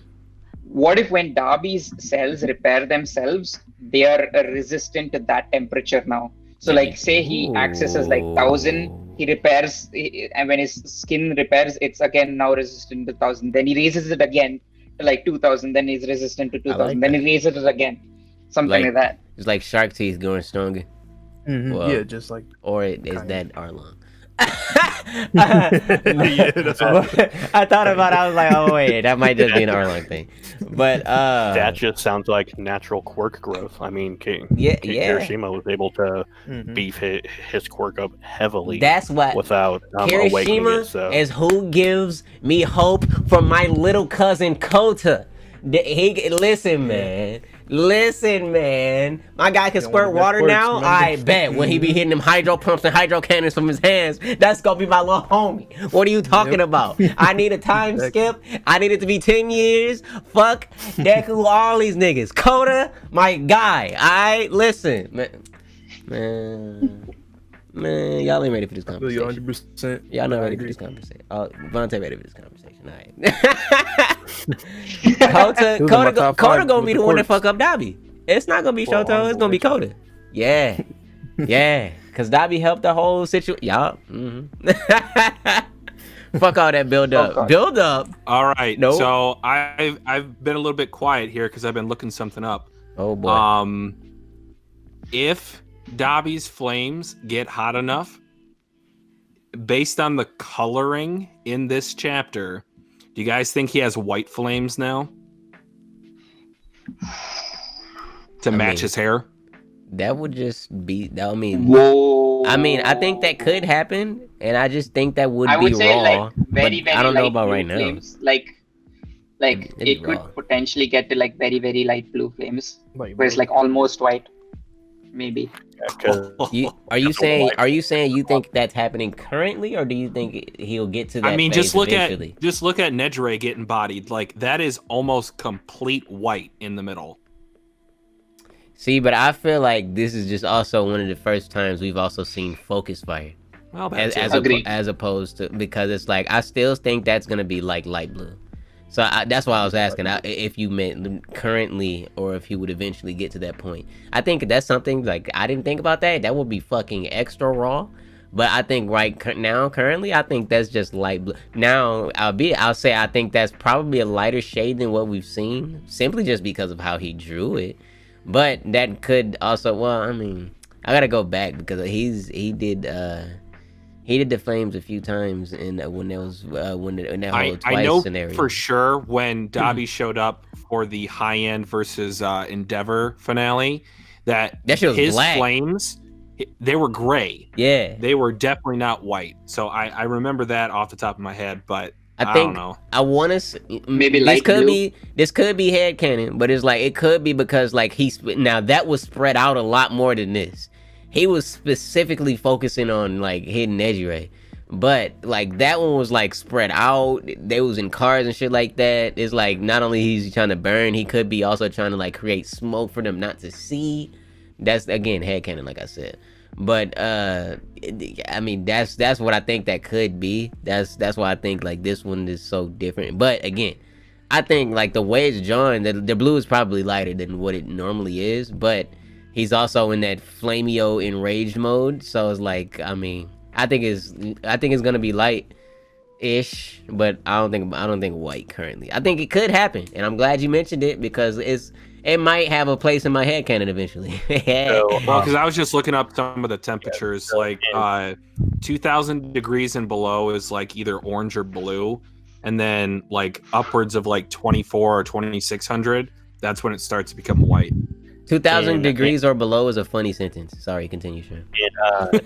What if when Dobby's cells repair themselves, they are resistant to that temperature now? So like, say he accesses like 1,000, he repairs, and when his skin repairs, it's again now resistant to 1,000. Then he raises it again to like 2,000. Then he's resistant to 2,000. Like then he raises it again, something like that. It's like shark teeth growing stronger. Well, yeah, just like, or is that Arlong? I thought about it. I was like, oh wait, that might just be an Erlang thing. But that just sounds like natural quirk growth. I mean, Kirishima was able to beef his quirk up heavily. That's what without awakening it. So. Is who gives me hope from my little cousin Kota. Listen, man. My guy can squirt water now. I bet when he be hitting them hydro pumps and hydro cannons from his hands, that's gonna be my little homie. What are you talking about? I need a time skip. I need it to be 10 years. Fuck Deku, all these niggas. Kota, my guy. Listen, man, y'all ain't ready for this conversation. 100%. Y'all not ready for this conversation. Vontae ready for this conversation. All right. Kota gonna be the one that fuck up Dabi. It's not gonna be Shoto. It's gonna be Kota. Yeah. Cause Dabi helped the whole situation. Y'all. Fuck all that build up. Build up. All right. Nope. So I've been a little bit quiet here because I've been looking something up. Oh boy. If Dabi's flames get hot enough, based on the coloring in this chapter, do you guys think he has white flames now to match his hair? That would just be. Whoa. I think that could happen, and I just think that would be say, raw. like, very, but I don't know about right now. Flames. Like it could potentially get to like very, very light blue flames, where it's like almost white. Maybe. Are you saying you think that's happening currently, or do you think he'll get to that? I mean, phase just look eventually? at Nejire getting bodied. Like that is almost complete white in the middle. See, but I feel like this is just also one of the first times we've also seen focus fire. Well, as opposed to, because it's like I still think that's gonna be like light blue. So that's why I was asking if you meant currently or if he would eventually get to that point. I think that's something like I didn't think about that. That would be fucking extra raw. But I think currently, I think that's just light blue. Now, I'll say I think that's probably a lighter shade than what we've seen, simply just because of how he drew it. But that could also, well, I mean, I gotta go back because he did the flames a few times in when there was in that whole twice scenario. I know for sure when Dabi showed up for the high end versus Endeavor finale that his black. Flames, they were gray. Yeah, they were definitely not white. So I remember that off the top of my head, but I don't know. I want to maybe this could be headcanon, but it's like it could be because like now that was spread out a lot more than this. He was specifically focusing on like hitting Nejire, but like that one was like spread out. They was in cars and shit like that. It's like not only he's trying to burn, he could be also trying to like create smoke for them not to see. That's again headcanon, like I said. But I mean that's what I think that could be. That's why I think like this one is so different. But again, I think like the way it's drawn, the blue is probably lighter than what it normally is, but he's also in that flameo enraged mode, so it's like I think it's gonna be light-ish, but I don't think white currently. I think it could happen, and I'm glad you mentioned it because it might have a place in my head canon eventually. Well, because I was just looking up some of the temperatures, like 2,000 degrees and below is like either orange or blue, and then like upwards of like 24 or 2,600, that's when it starts to become white. 2,000 degrees or below is a funny sentence. Sorry, continue, Sean. In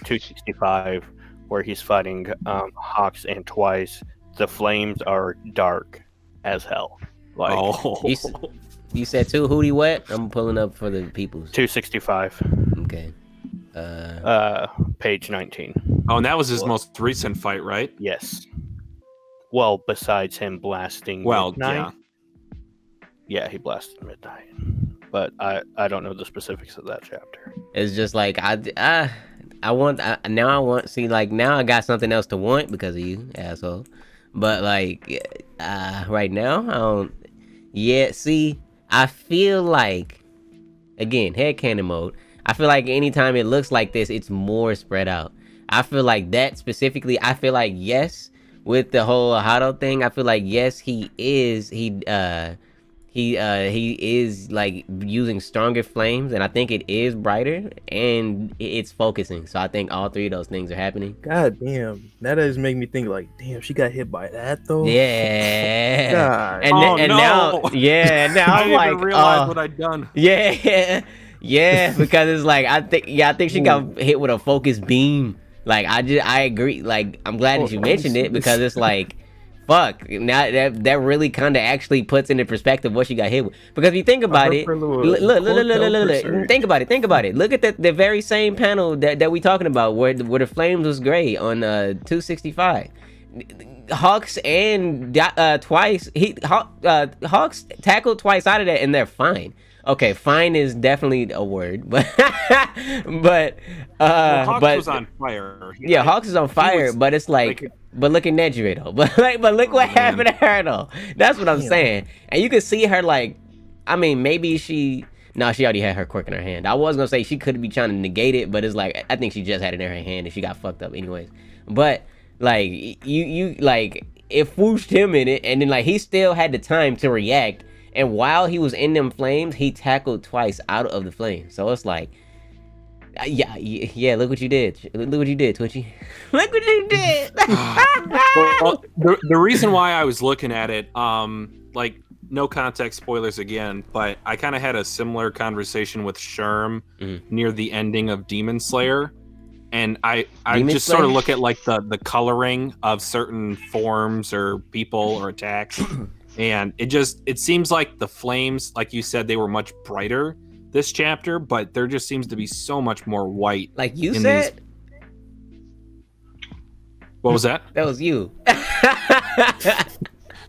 265, where he's fighting Hawks and Twice, the flames are dark as hell. Like, you said two Hootie what? I'm pulling up for the peoples. 265. Okay. Page 19. Oh, and that was his most recent fight, right? Yes. Well, besides him blasting Midnight. Yeah, he blasted Midnight. But I don't know the specifics of that chapter. It's just like now I got something else to want because of you, asshole. But like right now, I don't. Yeah, see, I feel like again, headcanon mode. I feel like anytime it looks like this, it's more spread out. I feel like that specifically. I feel like yes, with the whole Hado thing, I feel like yes, he he is like using stronger flames, and I think it is brighter and it's focusing. So I think all three of those things are happening. God damn, that does make me think like, damn, she got hit by that though. Yeah. God. And now, yeah, now I I'm didn't like, even realize what I'd done. Yeah, yeah, because it's like I think she got hit with a focus beam. Like I agree. Like I'm glad that you mentioned it because it's like, fuck. Now that really kind of actually puts into perspective what she got hit with. Because if you think about it, look. Think about it. Look at the very same panel that we talking about where the flames was gray on 265. Hawks and twice Hawks tackled twice out of that and they're fine. Okay, fine is definitely a word, but Hawks but was on fire. Yeah, Hawks is on fire, but it's like but look at Nejire though. But look what happened to her though. That's what I'm saying. And you can see her like, I mean, maybe she already had her quirk in her hand. I was gonna say she could be trying to negate it, but it's like I think she just had it in her hand and she got fucked up anyways. But like you like it whooshed him in it, and then like he still had the time to react. And while he was in them flames, he tackled twice out of the flames. So it's like, yeah. Look what you did. Look what you did, Twitchy. Look what you did. Well, the reason why I was looking at it, like no context spoilers again, but I kind of had a similar conversation with Sherm near the ending of Demon Slayer. And I just sort of look at like the coloring of certain forms or people or attacks. And it seems like the flames, like you said, they were much brighter this chapter, but there just seems to be so much more white. Like you said? What was that? That was you.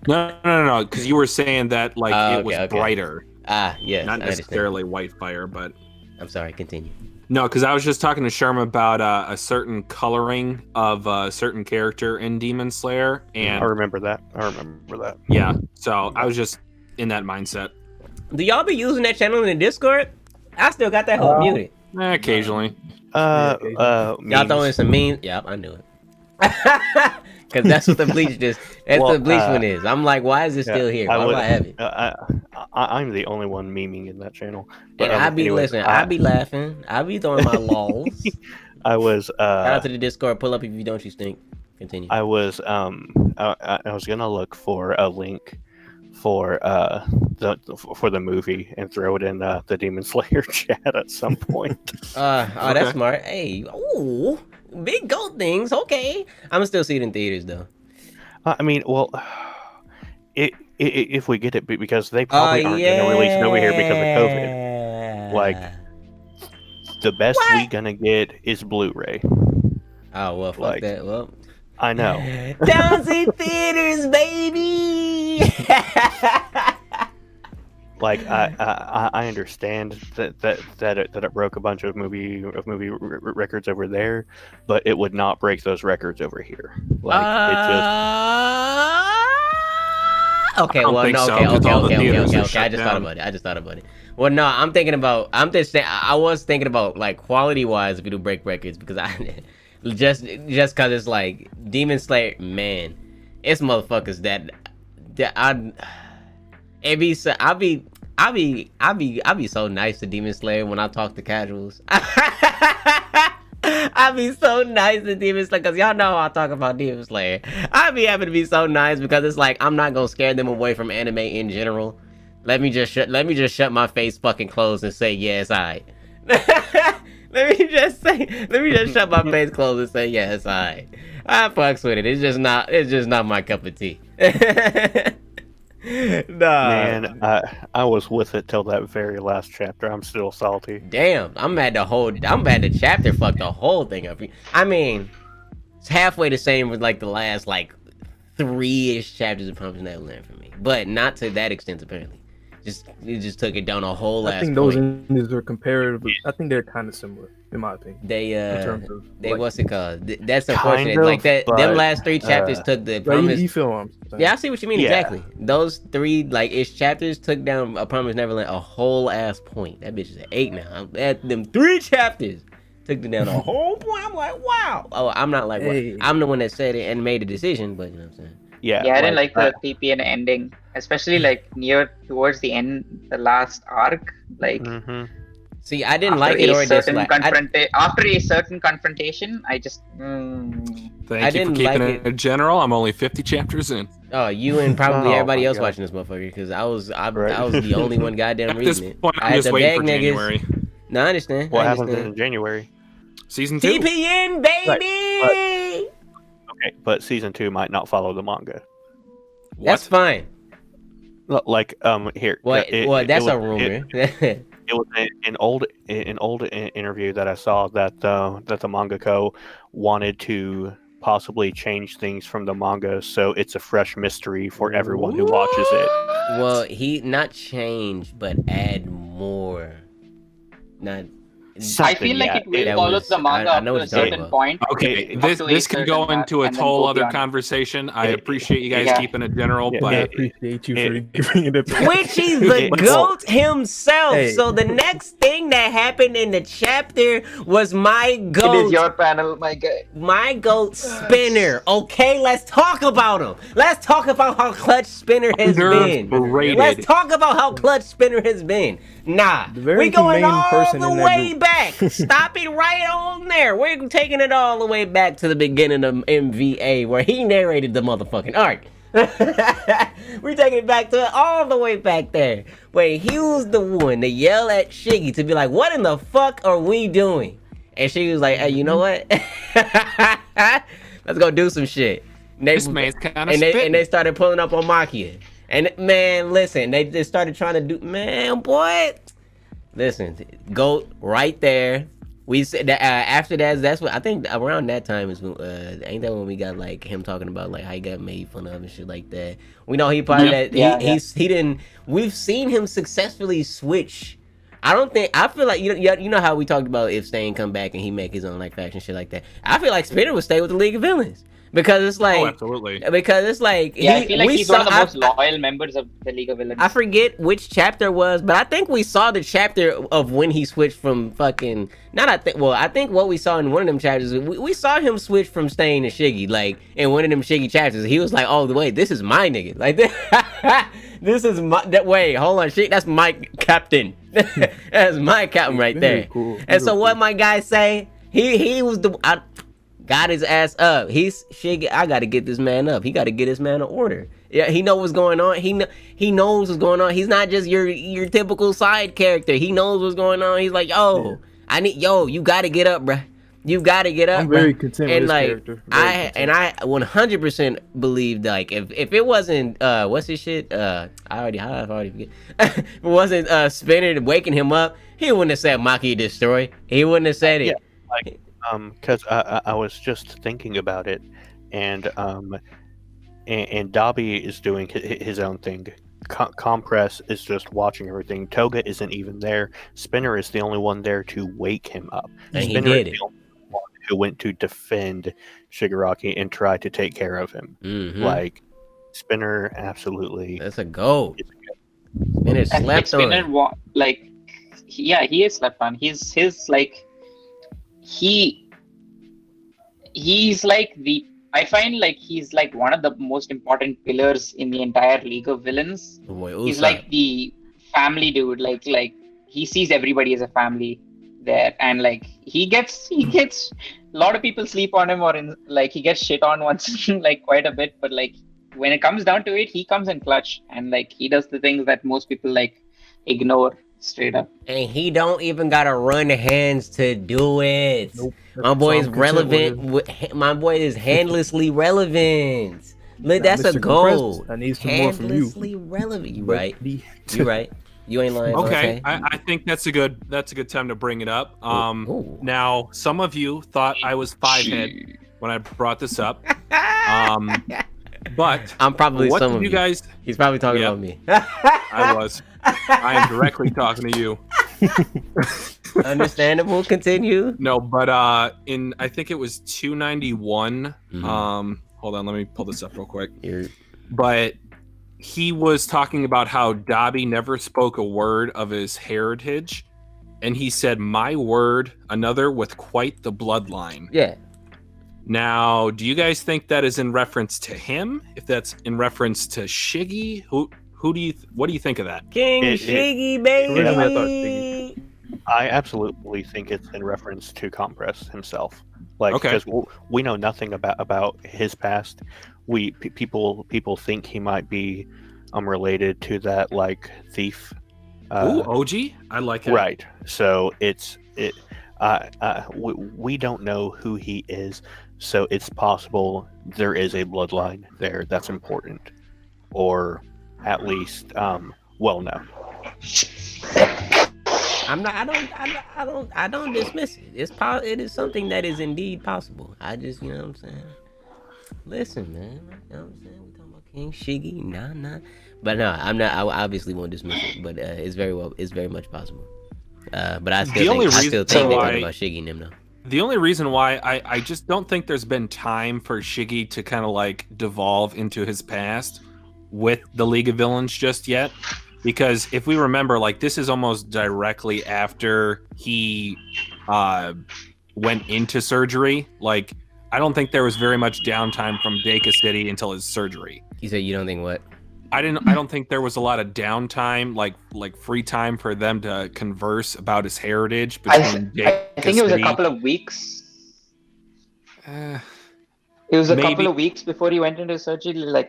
No, because you were saying that like it was brighter. Yes. Not necessarily white fire, but... I'm sorry, continue. No, because I was just talking to Sherm about a certain coloring of a certain character in Demon Slayer, and I remember that. Yeah, so I was just in that mindset. Do y'all be using that channel in the Discord? I still got that whole muted. Occasionally. Y'all throwing some memes? Yep, I knew it. Because that's what the bleach just. That's the bleach one is. I'm like, why is it still here? Why do I have it? I'm the only one memeing in that channel. But and I be listening. I be laughing. I be throwing my lols. I was. Shout out to the Discord. Pull up if you don't. You stink. Continue. I was. I was gonna look for a link for the movie and throw it in the Demon Slayer chat at some point. That's smart. Hey, ooh, big goat things. Okay, I'm still see it in theaters though. I mean, well, if we get it, because they probably aren't going to release it over here because of COVID. Like, the best we gonna get is Blu-ray. Oh well, fuck that. Well, I know. Townzie theaters, baby. Like I understand that it broke a bunch of movie records over there, but it would not break those records over here. Like okay. Well, no. Okay. I just thought about it. Well, no, I'm thinking about. I was thinking about like quality wise if you do break records because I just because it's like Demon Slayer, man, it's motherfuckers that I'll be so nice to Demon Slayer when I talk to casuals. I be so nice to Demon Slayer because y'all know how I talk about Demon Slayer. I be happy to be so nice because it's like I'm not gonna scare them away from anime in general. Let me just shut my face fucking closed and say yes, I. Let me just shut my face closed and say yes, I fucks with it. It's just not my cup of tea. Nah. Man, I was with it till that very last chapter. I'm still salty. Damn, I'm mad the chapter fucked the whole thing up. I mean, it's halfway the same with like the last like 3-ish chapters of Promised Neverland for me, but not to that extent apparently. It just took it down a whole ass. I think those endings are comparatively. I think they're kind of similar, in my opinion. They in terms of, like, what's it called? That's unfortunate. Like that, them last 3 chapters took the promise. You feel what I'm saying? Yeah, I see what you mean exactly. Those 3 like ish chapters took down A Promised Neverland a whole ass point. That bitch is at 8 now. At them 3 chapters took it down a whole point. I'm like, wow. Oh, I'm not like I'm the one that said it and made the decision, but you know what I'm saying. Yeah, I didn't like the TPN ending, especially like near towards the end, the last arc. Like, see, I didn't like it or dislike. After a certain confrontation, I just. Thank you for keeping it general. I'm only 50 chapters in. Oh, you and probably everybody else watching this motherfucker, because I was the only one goddamn reading it. Point, I'm just waiting for January. No, I understand. What happens in January? Season 2. TPN, baby! But season 2 might not follow the manga. That's fine. Like here. That's a rumor. It was an old interview that I saw that the mangaka wanted to possibly change things from the manga, so it's a fresh mystery for everyone who watches it. Well, he not change, but add more. Not. I feel like it will follow the manga up to a certain point. Okay, this can go into a whole other conversation. I appreciate you guys keeping it general, but I appreciate you for bringing it back. Which he's the GOAT himself. Hey. So the next thing that happened in the chapter was my GOAT. It is your panel, my guy. My GOAT Spinner. Okay, let's talk about him. Let's talk about how clutch Spinner has been. Let's talk about how clutch Spinner has been. Nah, we going all the way back. Stop it right on there. We're taking it all the way back to the beginning of MVA where he narrated the motherfucking arc. We're taking it back to all the way back there where he was the one to yell at Shiggy to be like, what in the fuck are we doing? And she was like, hey, you know what? Let's go do some shit. This man's kind of and they started pulling up on Makia. And man, listen, they just started trying to do, man, boy. Listen, GOAT right there. We said that after that's what I think around that time is ain't that when we got like him talking about like how he got made fun of and shit like that. We know he probably he didn't. We've seen him successfully switch. I feel like you know how we talked about if Stain come back and he make his own like faction shit like that. I feel like Spinner would stay with the League of Villains. Because it's like, absolutely. Because it's like, I feel like he's one of the most loyal members of the League of Villains. I forget which chapter it was, but I think we saw the chapter of when he switched from fucking. I think what we saw in one of them chapters, we saw him switch from Stain to Shiggy, like in one of them Shiggy chapters. He was like, "Oh, wait, this is my nigga." Like this is my. Wait, hold on, shit, that's my captain. That's my captain right there. Cool. And so what my guy say? He was the. Got his ass up. He's Shiggy. I gotta get this man up. He gotta get this man in order. Yeah, he knows what's going on. He knows what's going on. He's not just your typical side character. He knows what's going on. He's like, you gotta get up, bruh. You gotta get up. I'm very content with this character. I 100% believe like if it wasn't what's his shit? I already forget. If it wasn't Spinner waking him up, he wouldn't have said Maki destroy. He wouldn't have said it. Yeah, because I was just thinking about it, and Dabi is doing his own thing. Compress is just watching everything. Toga isn't even there. Spinner is the only one there to wake him up. And Spinner he did is the only one who went to defend Shigaraki and try to take care of him. Mm-hmm. Like Spinner, absolutely. That's a goal. Spinner slept on. He is slept on. He's like. He's like I find like he's like one of the most important pillars in the entire League of Villains. He's like the family dude. Like he sees everybody as a family there, and like he gets a lot of people sleep on him, or he gets shit on once like quite a bit. But like when it comes down to it, he comes in clutch, and like he does the things that most people like ignore. Straight up. And he don't even gotta run hands to do it. Nope. My boy is relevant. My boy is handlessly relevant. Look, that's a goal. I need some more from you. Handlessly relevant. You right. You right. You ain't lying. Okay. I think that's a good time to bring it up. Now some of you thought I was 5-head when I brought this up. But I'm probably what some of of you guys. He's probably talking about me. I was. I am directly talking to you. Understandable. Continue. No, but in I think it was 291. Mm-hmm. Hold on, let me pull this up real quick. But he was talking about how Dabi never spoke a word of his heritage, and he said, "My word, another with quite the bloodline." Yeah. Now, do you guys think that is in reference to him? If that's in reference to Shiggy, what do you think of that? King Shiggy, baby. Originally, I thought Shiggy. I absolutely think it's in reference to Compress himself. Like, because we know nothing about his past. People think he might be related to that like thief. OG, I like it. Right. So we don't know who he is, so it's possible there is a bloodline there that's important, or at least well known. I don't dismiss it. It is something that is indeed possible. I just, you know what I'm saying? Listen, man. You know what I'm saying? We talking about King Shiggy, nah. But no, I'm not. I obviously won't dismiss it. But it's very much possible. But I still think they're talking about Shiggy and him though. The only reason why I just don't think there's been time for Shiggy to kind of like devolve into his past with the League of Villains just yet. Because if we remember, like, this is almost directly after he went into surgery. Like, I don't think there was very much downtime from Deka City until his surgery. You said you don't think what? I don't think there was a lot of downtime, like free time for them to converse about his heritage. I think it was a couple of weeks. It was a couple of weeks before he went into surgery, like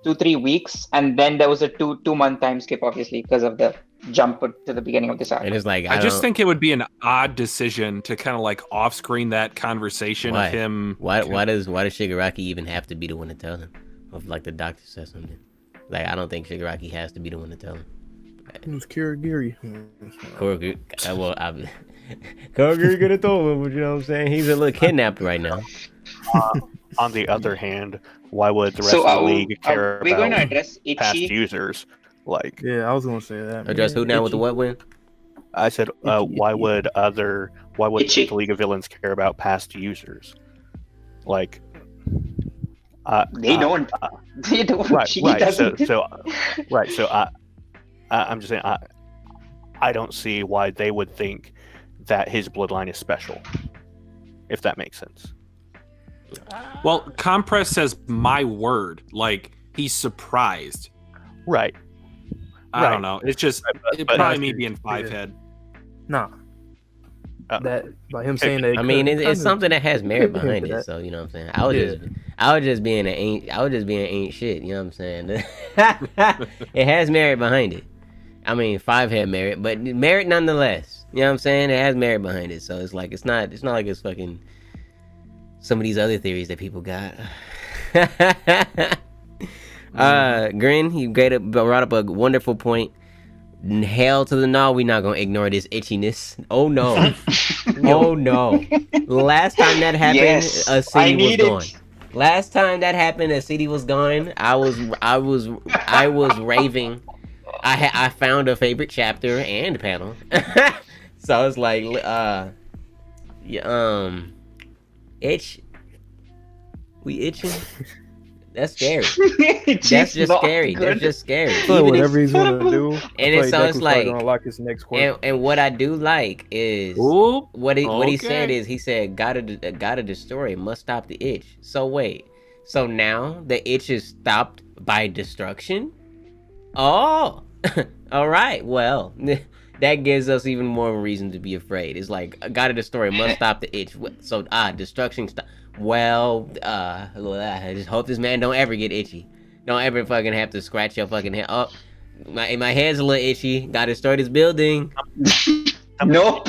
2-3 weeks, and then there was a two-month time skip, obviously, because of the jump to the beginning of this arc. And it's like I just think it would be an odd decision to kind of like off-screen that conversation of him. Why does Shigaraki even have to be the one to tell him? If like the doctor says something, like I don't think Shigaraki has to be the one to tell him. It was Kurogiri. Kurogiri could have told him, but you know what I'm saying? He's a little kidnapped right now. On the other hand, why would the rest of the league care about going to address past users? Like, yeah, I was gonna say that. Address who now with the what win? I said, why would the League of Villains care about past users? Like, they don't. They don't. Right. So I'm just saying, I don't see why they would think that his bloodline is special, if that makes sense. Well, Compress says my word, like he's surprised. Right. I don't know. It's just probably me being five-head. Nah. That by him saying that. I mean, it's something that has merit behind it. So you know what I'm saying. I was just being ain't shit. You know what I'm saying. It has merit behind it. I mean, 5 had merit, but merit nonetheless. You know what I'm saying. It has merit behind it. So it's like it's not like it's fucking some of these other theories that people got. Grin, you brought up a wonderful point. Hell to the no, we're not gonna ignore this itchiness. Oh no. Oh no. Last time that happened, a city was gone. Last time that happened, a city was gone. I was raving. I found a favorite chapter and panel. So it's like itch. We itching. That's scary. That's just scary. Good. That's just scary. So whatever he's gonna do, and it's like unlock his next quest. And what I do like is what he said is he said gotta destroy it, must stop the itch. So wait, so now the itch is stopped by destruction? Oh, all right. Well, that gives us even more reason to be afraid. It's like gotta destroy it, must stop the itch. So destruction stop. Well, I just hope this man don't ever get itchy. Don't ever fucking have to scratch your fucking head. Oh, my head's a little itchy. Gotta start this building. No.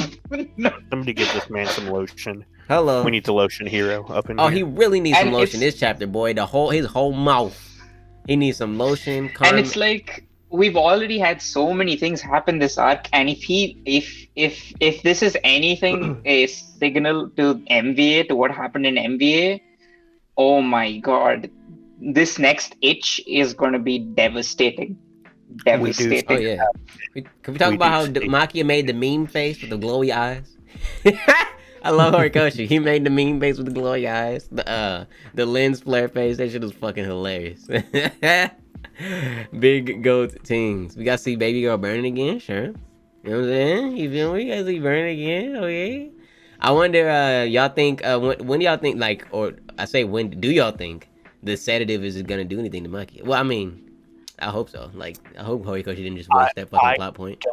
Somebody give this man some lotion. Hello. We need the lotion hero up in here. Oh, he really needs some lotion this chapter, boy. His whole mouth. He needs some lotion. And it's like we've already had so many things happen this arc, and if this is anything a signal to MVA, to what happened in MVA, oh my god, this next itch is going to be devastating. Devastating. Oh yeah. Can we talk about how Makia made the meme face with the glowy eyes? I love Horikoshi. He made the meme face with the glowy eyes. The lens flare face. That shit was fucking hilarious. Big goat teens. We got to see Baby Girl burning again, sure. You know what I'm saying? You feel me? You guys see burning again, okay? I wonder, y'all think, when do y'all think, like, or I say, when do y'all think the sedative is gonna do anything to Maki? Well, I mean, I hope so. Like, I hope Horikoshi didn't just waste that fucking plot point.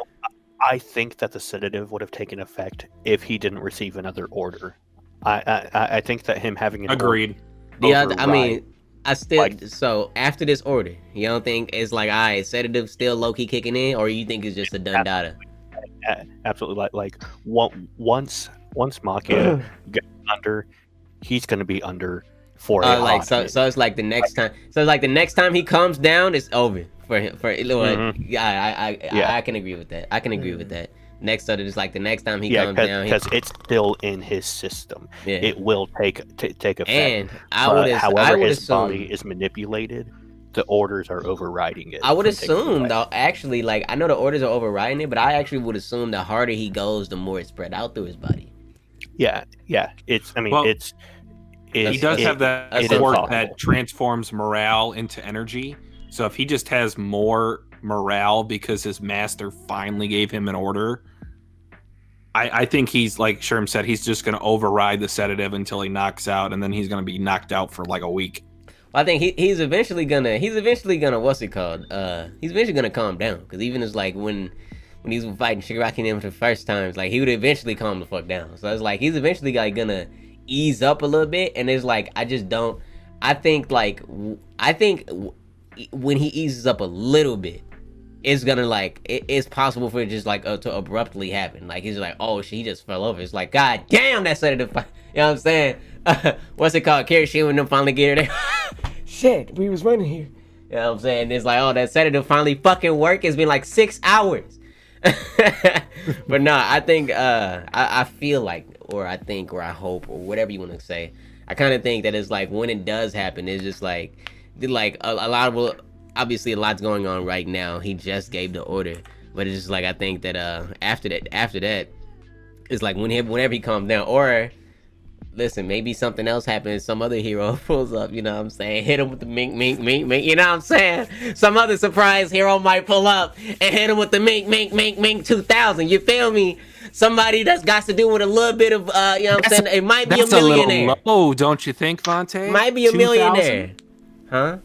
I think that the sedative would have taken effect if he didn't receive another order. I think that him having an agreed. Yeah, I mean, I still so after this order, you don't think it's like, all right, sedative still low key kicking in, or you think it's just a done data? Absolutely, like once Maki gets under, he's gonna be under for a like so it's like the next time. So it's like the next time he comes down, it's over for him. I can agree with that. I can agree with that. Next other, just like the next time he comes down, because it's still in his system. Yeah. It will take effect. And however his body is manipulated, the orders are overriding it. I would assume though, actually, like I know the orders are overriding it, but I actually would assume the harder he goes, the more it's spread out through his body. Yeah. It's. I mean, he does have that quirk that transforms morale into energy. So if he just has more morale because his master finally gave him an order, I think he's, like Sherm said, he's just going to override the sedative until he knocks out, and then he's going to be knocked out for like a week. Well, I think he's eventually gonna what's it called? He's eventually gonna calm down, because even it's like when he's fighting Shigaraki and him for the first time, it's like he would eventually calm the fuck down. So it's like he's eventually like gonna ease up a little bit, and it's like I think when he eases up a little bit, it's gonna like it's possible for it just like to abruptly happen. Like he's like, oh shit, he just fell over. It's like, god damn, that sedative. You know what I'm saying? What's it called? Kirishima and them finally get her there. Shit, we was running here. You know what I'm saying? It's like, oh, that sedative finally fucking work. It's been like 6 hours. But no, I think I feel like, or I think, or I hope, or whatever you want to say, I kind of think that it's like when it does happen, it's just like a lot of, obviously a lot's going on right now. He just gave the order, but it's just like I think that after that, it's like whenever he calms down, or listen, maybe something else happens. Some other hero pulls up, you know what I'm saying? Hit him with the mink, you know what I'm saying? Some other surprise hero might pull up and hit him with the mink 2000. You feel me? Somebody that's got to do with a little bit of, you know what I'm saying? It might be a millionaire. That's a little low, don't you think, Vontae? Might be a millionaire. Huh?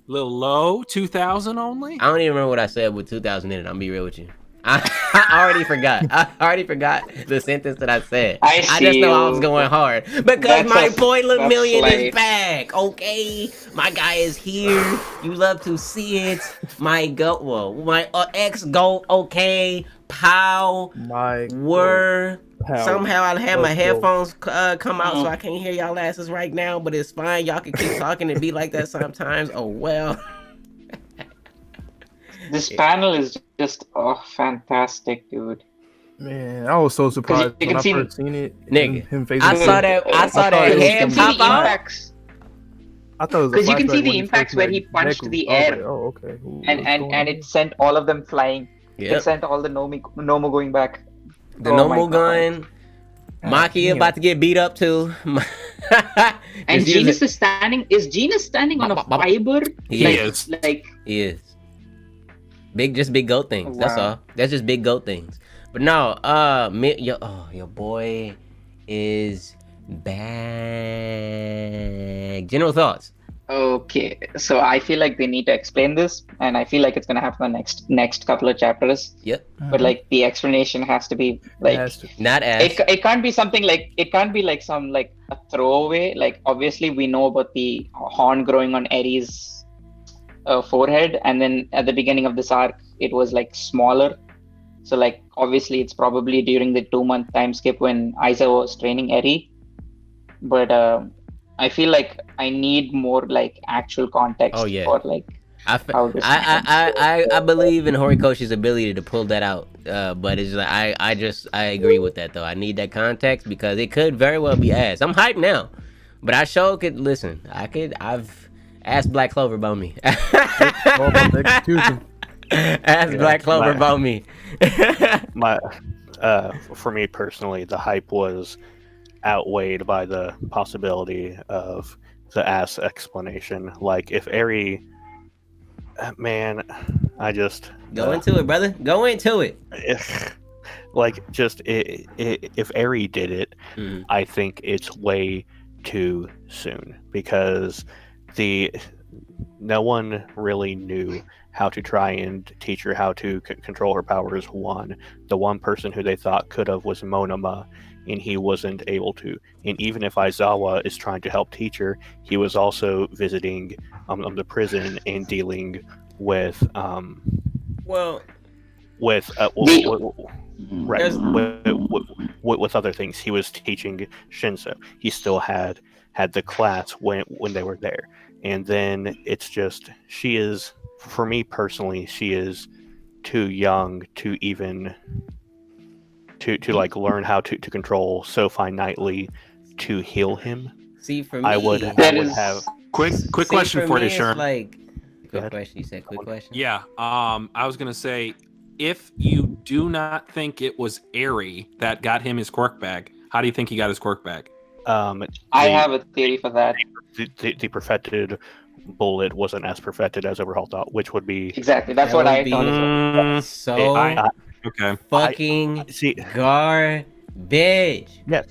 Little low, 2,000 only? I don't even remember what I said with 2,000 in it. I'm be real with you. I already forgot. The sentence that I said. I just know I was going hard because my boiler million is back. Okay, my guy is here. You love to see it. My goat. Well, my ex goat. Okay, pow. Somehow I had my headphones come out, so I can't hear y'all asses right now. But it's fine. Y'all can keep talking and be like that sometimes. Oh well. This panel is just fantastic, dude. Man, I was so surprised when I first seen it. Nigga, I saw that head pop out. I thought it was because you can see the impacts where he punched the air. Like, oh, okay. And it sent all of them flying. Yep. It sent all the Nomo going back. The Nomo gun. Maki about to get beat up too. And Genus is standing. Is Genus standing on a fiber? He is. He is. Big goat things. Wow. That's all. That's just big goat things. But no, your boy is back. General thoughts. Okay, so I feel like they need to explain this, and I feel like it's gonna happen the next couple of chapters. Yep. But like the explanation has to be like not as it can't be something like some like a throwaway. Like obviously we know about the horn growing on Eri's forehead, and then at the beginning of this arc it was like smaller, so like obviously it's probably during the 2-month time skip when Aiza was training Eri, but I feel like I need more like actual context for like how this I believe in Horikoshi's ability to pull that out, but it's like I agree with that though. I need that context because it could very well be ass. I'm hyped now, but I sure could listen. I've asked Black Clover about me. Ask Black Clover about me. For me personally, the hype was outweighed by the possibility of the ass explanation. Like if Eri, man, I just go into it, brother. Go into it. If Eri did it, I think it's way too soon, because no one really knew how to try and teach her how to control her powers. The one person who they thought could have was Monoma, and he wasn't able to. And even if Aizawa is trying to help teach her, he was also visiting the prison and dealing with with other things. He was teaching Shinso. He still had the class when they were there. And then it's just, she is, for me personally, she is too young to even to like learn how to control so finitely to heal him. See, for me, I would have quick question for you, Sherm. Like, quick question. You said quick question. Yeah. I was gonna say, if you do not think it was Eri that got him his quirk bag, how do you think he got his quirk bag? I have a theory for that. The perfected bullet wasn't as perfected as Overhaul thought, which would be exactly. That's what I thought. So okay. Fucking garbage. Yes.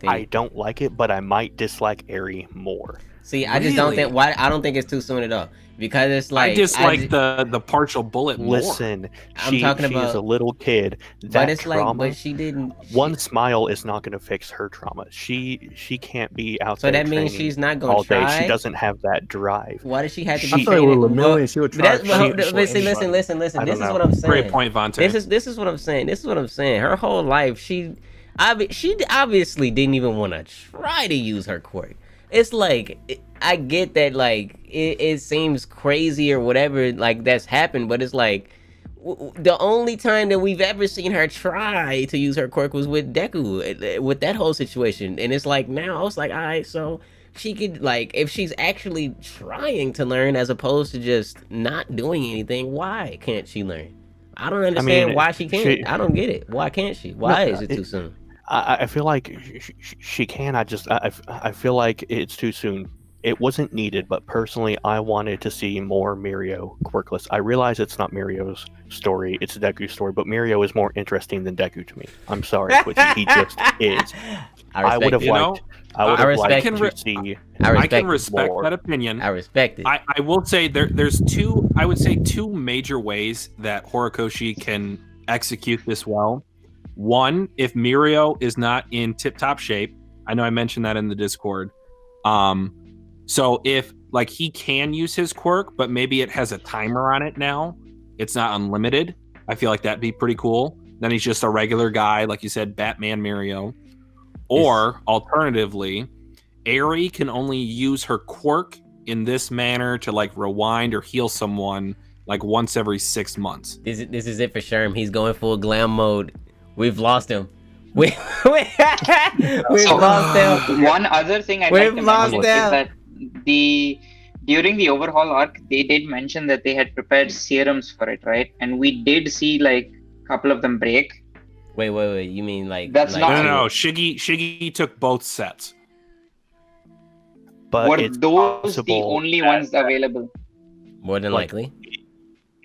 I don't like it, but I might dislike Eri more. See, I just don't think. Why? I don't think it's too soon at all, because it's like I dislike the partial bullet more. Listen, I'm talking about, she's a little kid. That but it's trauma, like, but she didn't. One smile is not going to fix her trauma. She can't be out there. So that means she's not going all to try. Day. She doesn't have that drive. Why does she have to I be? thought with Lemillion, she would try. Listen. This is what I'm saying. Great point, Vontae. This is what I'm saying. Her whole life, she obviously didn't even want to try to use her quirk. It's like, I get that, like, it seems crazy or whatever, like, that's happened, but it's like, the only time that we've ever seen her try to use her quirk was with Deku, with that whole situation. And it's like, now I was like, all right, so she could, like, if she's actually trying to learn as opposed to just not doing anything, why can't she learn? I don't understand why she can't. I don't get it. Why can't she? Why is it too soon? I feel like she can. I feel like it's too soon. It wasn't needed, but personally, I wanted to see more Mirio quirkless. I realize it's not Mirio's story; it's Deku's story. But Mirio is more interesting than Deku to me. I'm sorry, but he just is. I would have liked. I can respect that opinion. I respect it. I will say there's two. I would say two major ways that Horikoshi can execute this well. One, if Mirio is not in tip-top shape, I know I mentioned that in the Discord. So if, like, he can use his quirk, but maybe it has a timer on it now, it's not unlimited, I feel like that'd be pretty cool. Then he's just a regular guy, like you said, Batman Mirio. Or, alternatively, Eri can only use her quirk in this manner to, like, rewind or heal someone, like, once every 6 months. This is it for Sherm. He's going full glam mode. We've lost him. We've lost him. One other thing I'd like to mention is that during the overhaul arc, they did mention that they had prepared serums for it, right? And we did see, like, a couple of them break. Wait. You mean like? That's not. No. Shiggy took both sets. But were those the only ones available? More than likely.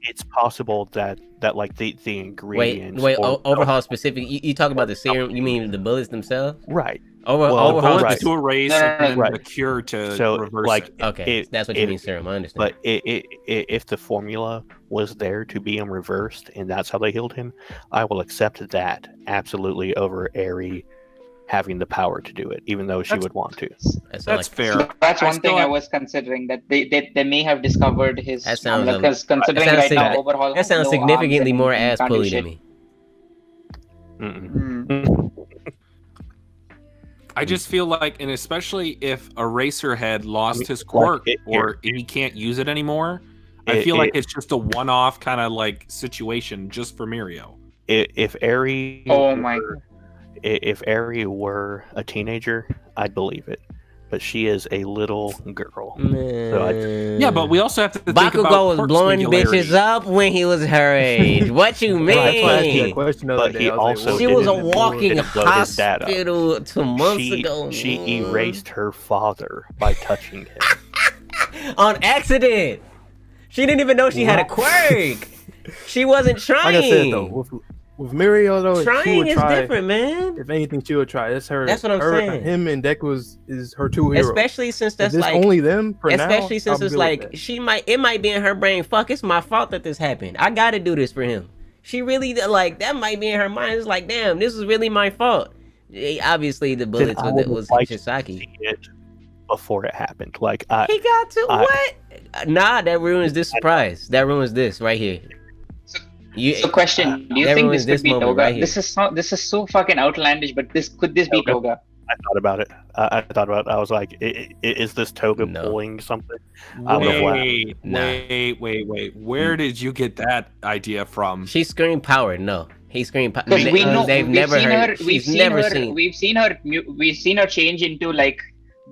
It's possible that like the ingredients. Wait. Overhaul specific. You talk about the serum. You mean the bullets themselves? Right. Overhaul bullets to erase and then the cure to reverse it. Okay, that's what you mean serum. I understand. But if the formula was there to be reversed and that's how they healed him, I will accept that absolutely over Eri having the power to do it, even though she would want to. That's fair. So that's one thing I was considering, that they may have discovered his. That sounds because considering right now overhaul. That sounds significantly more ass pulley to me. I just feel like, and especially if Eraserhead lost his quirk or he can't use it anymore, I feel like it's just a one-off kind of like situation just for Mirio. If Eri. Oh my. If Eri were a teenager, I'd believe it. But she is a little girl. So yeah, but we also have to think Bakugo about was blowing bitches up when he was her age. What you mean? She was a walking hospital 2 months ago. She erased her father by touching him. On accident. She didn't even know she had a quirk. She wasn't trying. Like I said, though, With Mirio though, trying is different, man. If anything, she would try. That's her. That's what I'm saying. Him and Deku is her two heroes. Especially since that's like only them for especially now, since it's like it might be in her brain. Fuck, it's my fault that this happened. I got to do this for him. She really like that might be in her mind. It's like, damn, this is really my fault. Obviously, the bullets was Chisaki. Before it happened, like he got to what? Nah, that ruins this surprise. That ruins this right here. So question: do you think this could be Toga? Right, this is so fucking outlandish, but could this be Toga? I thought about it. I was like, is this Toga pulling something? Wait. Where did you get that idea from? She screamed power. No, he screamed power. Because we know we've seen her change into like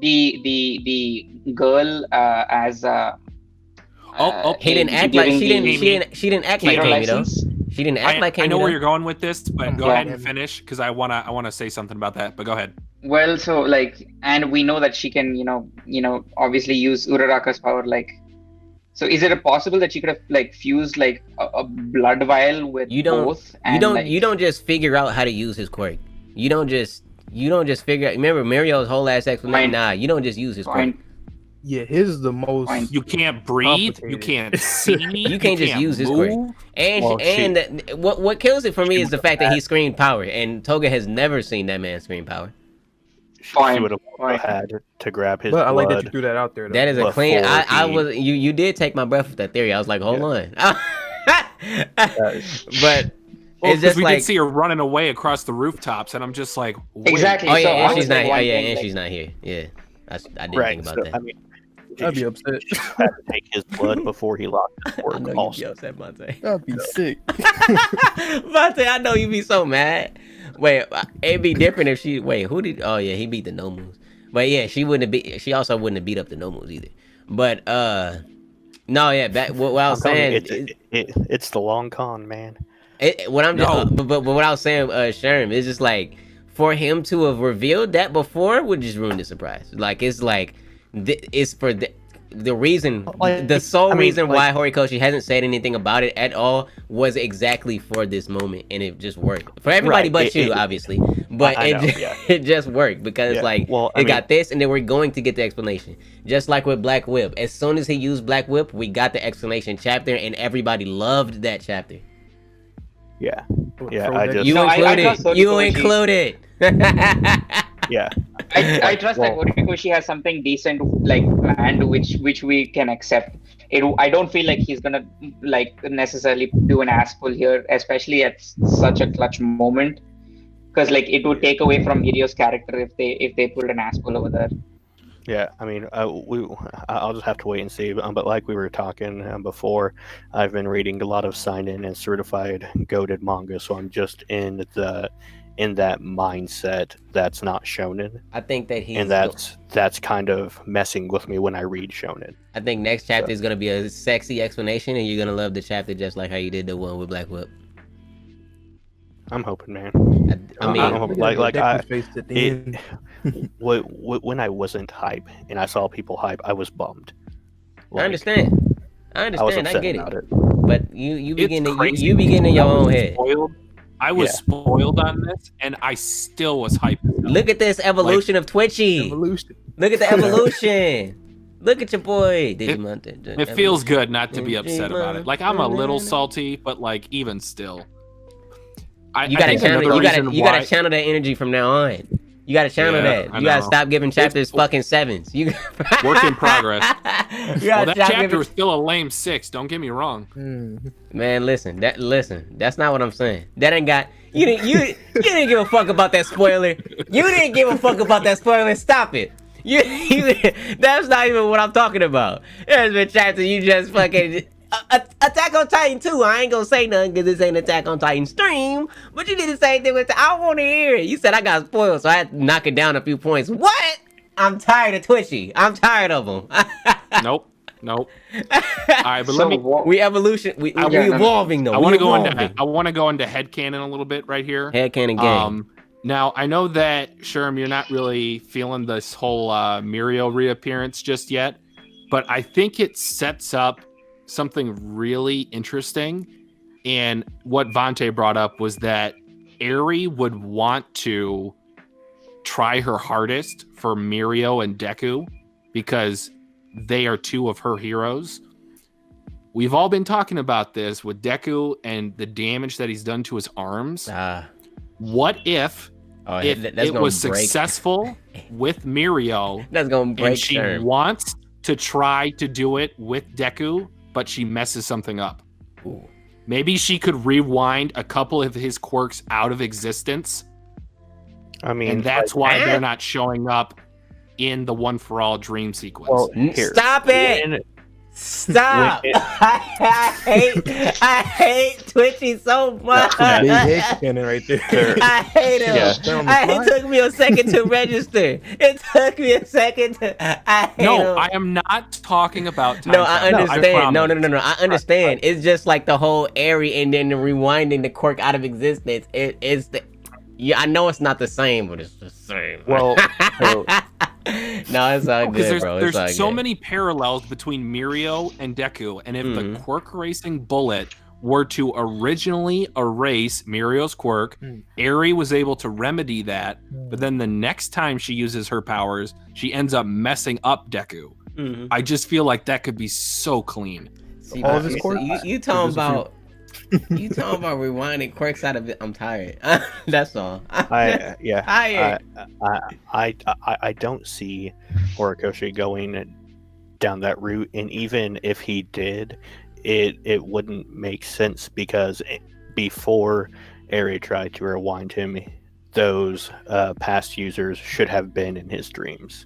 the girl as he didn't act like she didn't act like Amy though. She didn't act like Amy. I know where you're going with this, but go ahead and finish because I wanna say something about that. But go ahead. Well, so like, and we know that she can, obviously use Uraraka's power. Like, so is it possible that she could have like fused like a blood vial with both? You don't just figure out how to use his quirk. You don't just figure out. Remember Mario's whole ass explanation. Nah, you don't just use his quirk. Yeah, his the most. You can't breathe. You can't see. You can't just use his quirk. And what kills it for me is the fact that he screamed power, and Toga has never seen that man scream power. She would have had to grab his. But I like that you threw that out there. Though. That is a clean. I was you did take my breath with that theory. I was like, hold on. But. It's just we did see her running away across the rooftops, and I'm just like, wait. Exactly. Oh yeah, and she's not. Oh yeah, and she's not here. Yeah, I didn't think about that. I mean, I'd be upset. Had to take his blood before he locked his work. I know you'd be upset, Monte. I'd be sick. Monte, I know you'd be so mad. Wait, it'd be different if she. Wait, who did? Oh yeah, he beat the Nomus. But yeah, she also wouldn't have beat up the Nomus either. But no, yeah. What I was saying, it's the long con, man. But what I was saying, Sherm, is just like for him to have revealed that before would just ruin the surprise. Like it's like it's for the reason, the sole reason why Horikoshi hasn't said anything about it at all was exactly for this moment, and it just worked for everybody but you, obviously. But it just worked because got this, and then we're going to get the explanation, just like with Black Whip. As soon as he used Black Whip, we got the explanation chapter, and everybody loved that chapter. Yeah. You included. Yeah. I trust that Horikoshi has something decent like planned, which we can accept. I don't feel like he's gonna like necessarily do an ass pull here, especially at such a clutch moment, because like it would take away from Mirio's character if they pulled an ass pull over there. Yeah, I mean, I'll just have to wait and see. But like we were talking before, I've been reading a lot of sign-in and certified goated manga, so I'm just in that mindset that's not shonen. I think that that's kind of messing with me when I read shonen. I think next chapter is gonna be a sexy explanation, and you're gonna love the chapter just like how you did the one with Black Whip. I'm hoping, man. I mean, I'm hoping, when I wasn't hype and I saw people hype, I was bummed. I understand. I get it. But you be getting in your own head. I was spoiled on this, and I still was hyped. Look at this evolution of Twitchy. Look at the evolution. Look at your boy. It feels good not to be upset about it. Like I'm a little salty, but like even still. You gotta channel that energy from now on. You gotta channel that. You gotta stop giving chapters fucking 7s. Work in progress. That chapter was still a lame 6. Don't get me wrong. Man, listen. That's not what I'm saying. That ain't got. You didn't give a fuck about that spoiler. You didn't give a fuck about that spoiler. Stop it. That's not even what I'm talking about. There's been chapters you just fucking. Attack on Titan 2. I ain't gonna say nothing because this ain't Attack on Titan stream, but you did the same thing with I want to hear it. You said I got spoiled, so I had to knock it down a few points. What? I'm tired of Twitchy. I'm tired of them. Nope. All right, but we evolving though. I want to go into headcanon a little bit right here. Headcanon game. Now I know that Sherm, you're not really feeling this whole Mirio reappearance just yet, but I think it sets up something really interesting And what Vante brought up was that Eri would want to try her hardest for Mirio and Deku because they are two of her heroes. We've all been talking about this with Deku and the damage that he's done to his arms. What if it was successful with Mirio? That's gonna break. And she wants to try to do it with Deku, but she messes something up. Ooh. Maybe she could rewind a couple of his quirks out of existence. I mean, and that's why they're not showing up in the One for All dream sequence. Well, here. Stop it! Stop! I hate Twitchy so much. Big head cannon right there. I hate him. It took me a second to register. It took me a second to. I hate him. I am not talking about time. No, I understand. No. I understand. It's just like the whole Eri and then the rewinding the quirk out of existence. It's the. Yeah, I know it's not the same, but it's the same. Well, no, it's all good, bro. There's so many parallels between Mirio and Deku, and if the quirk erasing bullet were to originally erase Mirio's quirk, Eri was able to remedy that, but then the next time she uses her powers, she ends up messing up Deku. I just feel like that could be so clean. See, you talking about rewinding quirks out of it? I'm tired. That's all. I don't see Horikoshi going down that route, and even if he did, it wouldn't make sense because before Eri tried to rewind him, those past users should have been in his dreams.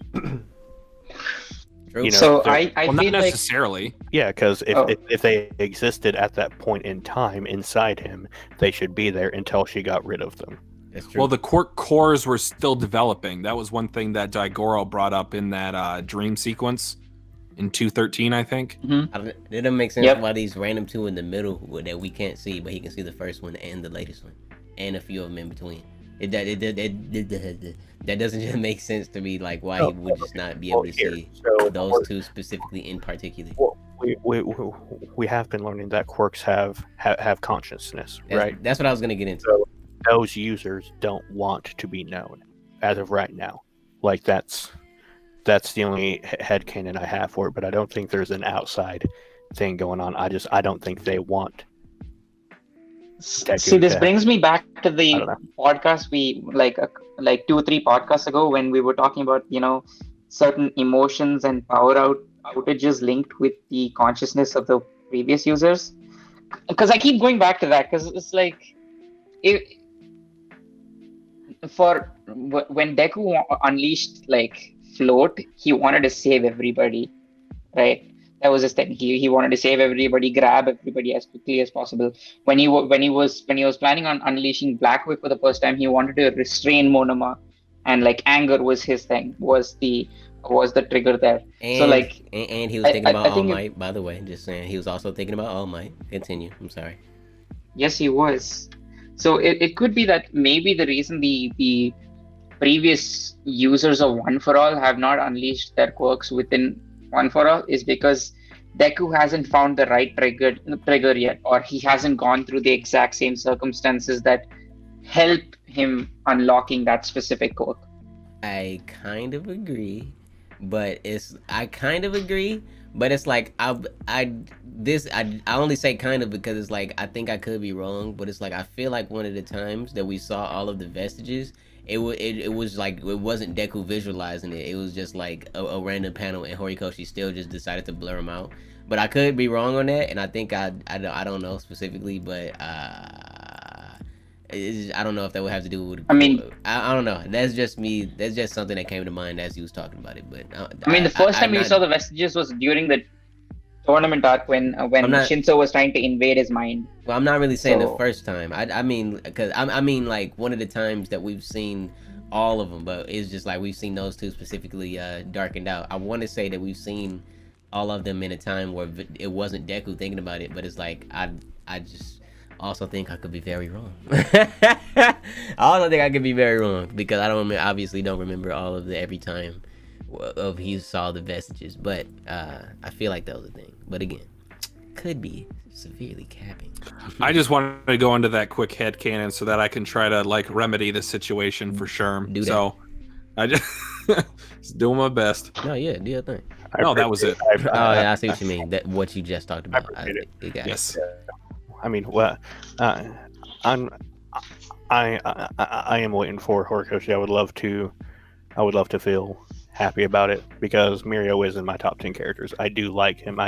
You know, so I feel not like necessarily. Yeah, because if they existed at that point in time inside him, they should be there until she got rid of them. That's true. Well, the quirk cores were still developing. That was one thing that Daigoro brought up in that dream sequence in 213, I think. It doesn't make sense why these random two in the middle that we can't see, but he can see the first one and the latest one, and a few of them in between. That doesn't just make sense to me, like why he would just not be able to see those two specifically in particular. Well, we have been learning that quirks have consciousness, right? That's what I was going to get into. So those users don't want to be known as of right now. Like that's the only headcanon I have for it, but I don't think there's an outside thing going on. I don't think they want. See, this brings me back to the podcast we like 2 or 3 podcasts ago when we were talking about, you know, certain emotions and power outages linked with the consciousness of the previous users. Because I keep going back to that because it's like, when Deku unleashed like Float, he wanted to save everybody, right? That was his thing. He wanted to save everybody, grab everybody as quickly as possible. When he was planning on unleashing Black Whip for the first time, he wanted to restrain Monoma, and like anger was his thing. Was the trigger there? And, so like, and he was thinking about All Might. By the way, just saying, he was also thinking about All Might. Continue. I'm sorry. Yes, he was. So it could be that maybe the reason the previous users of One for All have not unleashed their quirks within One for All is because Deku hasn't found the right trigger yet, or he hasn't gone through the exact same circumstances that help him unlocking that specific quirk. I kind of agree, but it's like I only say kind of because it's like I think I could be wrong, but it's like I feel like one of the times that we saw all of the vestiges, it was like it wasn't Deku visualizing it. It was just like a random panel, and Horikoshi still just decided to blur them out. But I could be wrong on that, and I think I don't know specifically, but I don't know if that would have to do with. I mean, I don't know. That's just me. That's just something that came to mind as he was talking about it. But I mean, the first time we saw the vestiges was during the tournament arc when Shinso was trying to invade his mind. Well, I'm not really saying the first time. I mean, because I mean like one of the times that we've seen all of them, but it's just like we've seen those two specifically darkened out. I want to say that we've seen all of them in a time where it wasn't Deku thinking about it, but it's like I just also think I could be very wrong. I also think I could be very wrong because I obviously don't remember all of every time of he saw the vestiges, but I feel like that was a thing. But again, could be severely capping. I just wanted to go into that quick headcanon so that I can try to like remedy the situation for Sherm. Do that. So I just doing my best. No, yeah, do your thing. No, that was it. I see what you mean. That what you just talked about. Yes. I mean, well, I am waiting for Horikoshi. I would love to feel happy about it because Mirio is in my top 10 characters. I do like him.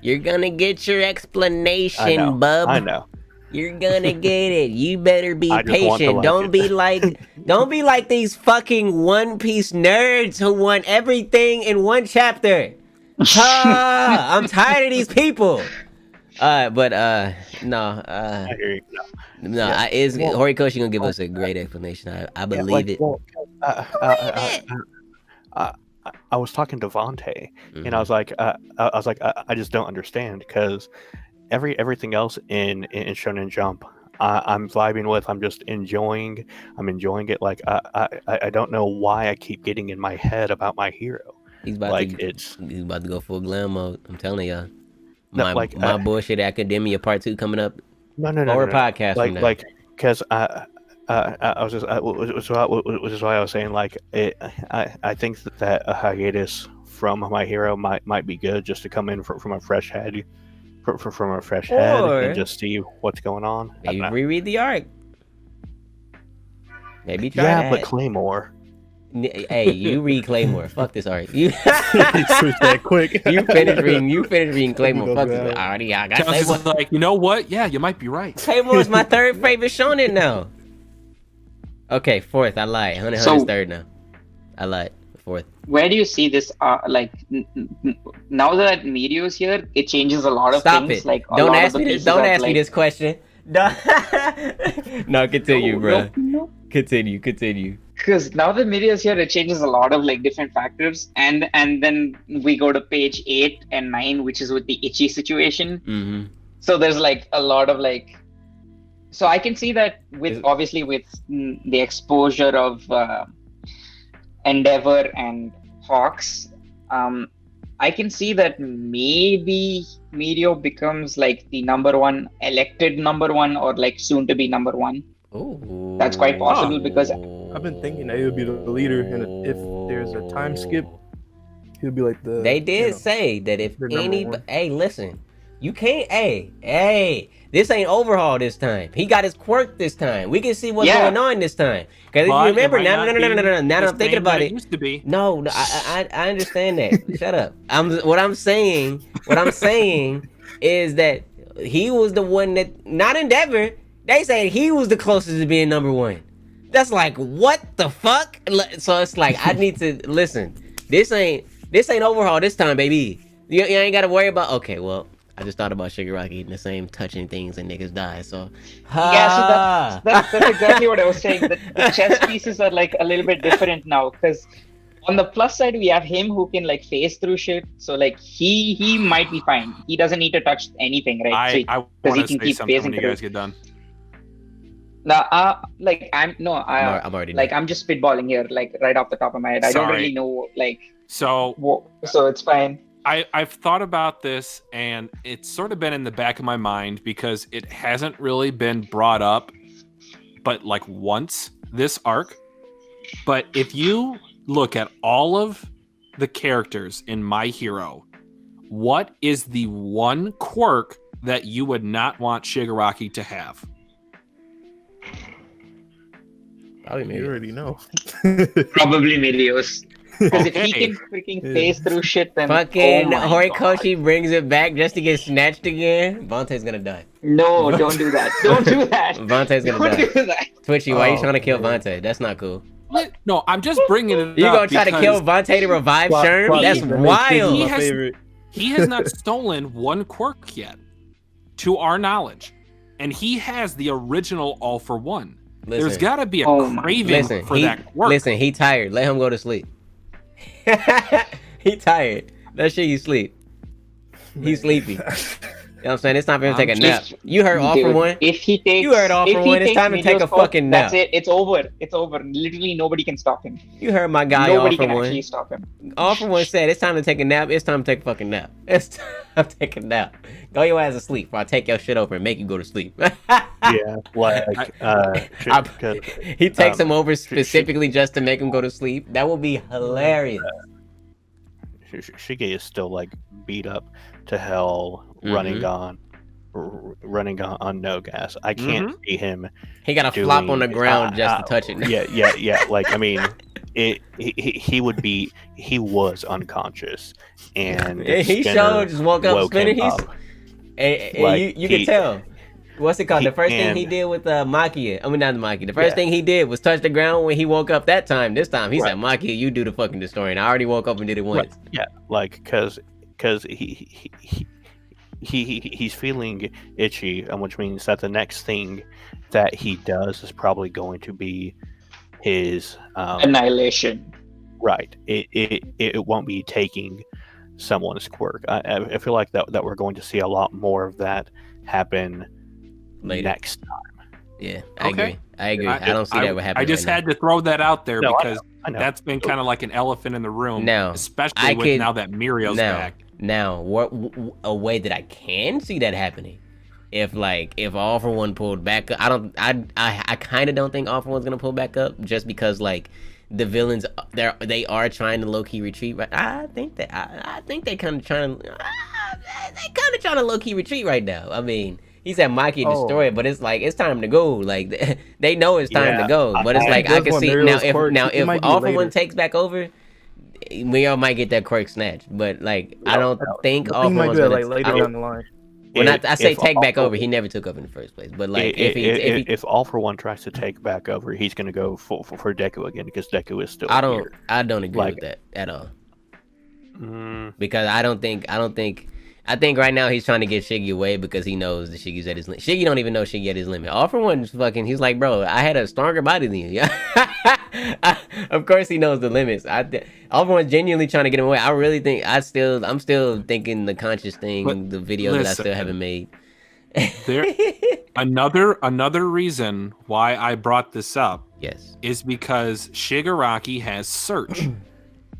You're gonna get your explanation, bub. I know. You're gonna get it. You better be patient. Don't be like these fucking One Piece nerds who want everything in one chapter. I'm tired of these people. No. I hear you. No, Horikoshi gonna give us a great explanation. I believe it. I was talking to Vontae, and I was like, I just don't understand because everything else in Shonen Jump, I'm vibing with. I'm just enjoying. I'm enjoying it. Like I don't know why I keep getting in my head about my hero. He's about to go full glam mode. I'm telling y'all. My bullshit academia part 2 coming up. No. Podcast from now. Like because I was just which is why I was saying like I think that a hiatus from my hero might be good just to come in from a fresh head, from a fresh head and just see what's going on. Maybe reread the arc. Maybe try that. But Claymore. Hey, you read Claymore. Fuck this arc. You switch that quick. You finish reading Claymore. Fuck this. I got Claymore. Like, you know what? Yeah, you might be right. Claymore is my third favorite shonen now. Okay, fourth. I lied. Hunter x Hunter's third now. I lied. Fourth. Where do you see this? Now that Mirio's here, it changes a lot of things. Stop it. Like, don't ask me this. Don't ask me this question. No, continue, bro. No. Continue. Because now that Mirio's here, it changes a lot of like different factors, and then we go to page 8 and 9, which is with the Ichi situation. Mm-hmm. So there's like a lot of like. So I can see that with the exposure of Endeavor and Hawks, I can see that maybe Mirio becomes like the elected number one, or like soon to be number one. Ooh. That's quite possible because I've been thinking that he'll be the leader, and if there's a time skip, he'll be like the. They did say that if anybody, hey, listen, you can't, hey, this ain't overhaul this time. He got his quirk this time. We can see what's going on this time. Because if you remember, now that I'm thinking about it, used to be. No, I understand that. Shut up. What I'm saying is that he was the one that, not Endeavor. They said he was the closest to being number one. That's like, what the fuck? So it's like, I need to listen. This ain't overhaul this time, baby. You ain't got to worry about. Okay, well, I just thought about Shigaraki eating the same touching things and niggas die. So yeah, so that's exactly what I was saying. The chess pieces are like a little bit different now, because on the plus side we have him who can like phase through shit. So like he might be fine. He doesn't need to touch anything, right? I want to say something when you guys get done. Now, I'm already like, I'm just spitballing here, like right off the top of my head. I don't really know, like. So it's fine. I've thought about this, and it's sort of been in the back of my mind because it hasn't really been brought up, but like once this arc. But if you look at all of the characters in My Hero, what is the one quirk that you would not want Shigaraki to have? Probably Mirio's. You already know. Probably Mirio's. Because if he can freaking phase through shit, then fucking Horikoshi brings it back just to get snatched again. Vontae's gonna die. No, don't do that. Don't do that. Vontae's gonna die. Do that. Twitchy, why are you trying to kill Vontae? That's not cool. What? No, I'm just bringing it up. You gonna try to kill Vontae to revive Sherm? That's wild. He has not stolen one quirk yet, to our knowledge, and he has the original All for One. There's got to be a craving for that quirk. Listen, he tired. Let him go to sleep. He tired. That shit, you sleep. He's sleepy. You know what I'm saying? It's time for him to take a nap. You heard All for One? If he takes, you heard All for One. It's time to take a fucking nap. That's it. It's over. It's over. Literally, nobody can stop him. You heard my guy. Nobody All for can One. actually stop him. All for One said, "It's time to take a nap. It's time to take a fucking nap. It's time to take a nap. Go your ass to sleep, or I'll take your shit over and make you go to sleep." Yeah, like he takes him over specifically just to make him go to sleep. That will be hilarious. Shiggy is still like beat up to hell, running on no gas. I can't see him. He got to flop on the ground just to touch it. Yeah. Like, I mean, he was unconscious, and he showed just woke up spinning. You can tell. What's it called? The first thing he did with Makia. I mean, not the Makia. The first thing he did was touch the ground when he woke up that time. This time, he said, Makia, you do the fucking destroying. I already woke up and did it once. Right. Yeah, like, because he's feeling itchy, which means that the next thing that he does is probably going to be his annihilation. Right. It won't be taking someone's quirk. I feel like that we're going to see a lot more of that happen later. Next time. Yeah, I agree. I don't see that would happen. I just had to throw that out there because I know. That's been kind of like an elephant in the room. Now, especially now that Mirio's back. Now, a way that I can see that happening, if All for One pulled back up, I kind of don't think All for One's gonna pull back up just because like the villains they are trying to low key retreat. But I think they kind of trying to low key retreat right now. I mean. He said Mikey destroy it, but it's like it's time to go. Like they know it's time to go, but it's like I can see now if All for One takes back over, Mio might get that quirk snatched. But like I don't think All for One's gonna later down the line. When I say take back over, he never took over in the first place. But like if All for One tries to take back over, he's gonna go for Deku again because Deku is still. I don't agree with that at all. Because I think right now he's trying to get Shiggy away because he knows that Shiggy's at his limit. Shiggy don't even know Shiggy at his limit. All for One fucking, he's like, bro, I had a stronger body than you. Of course he knows the limits. All for One's genuinely trying to get him away. I really think I'm still thinking the conscious thing, but the video that I still haven't made. Another reason why I brought this up, is because Shigaraki has search.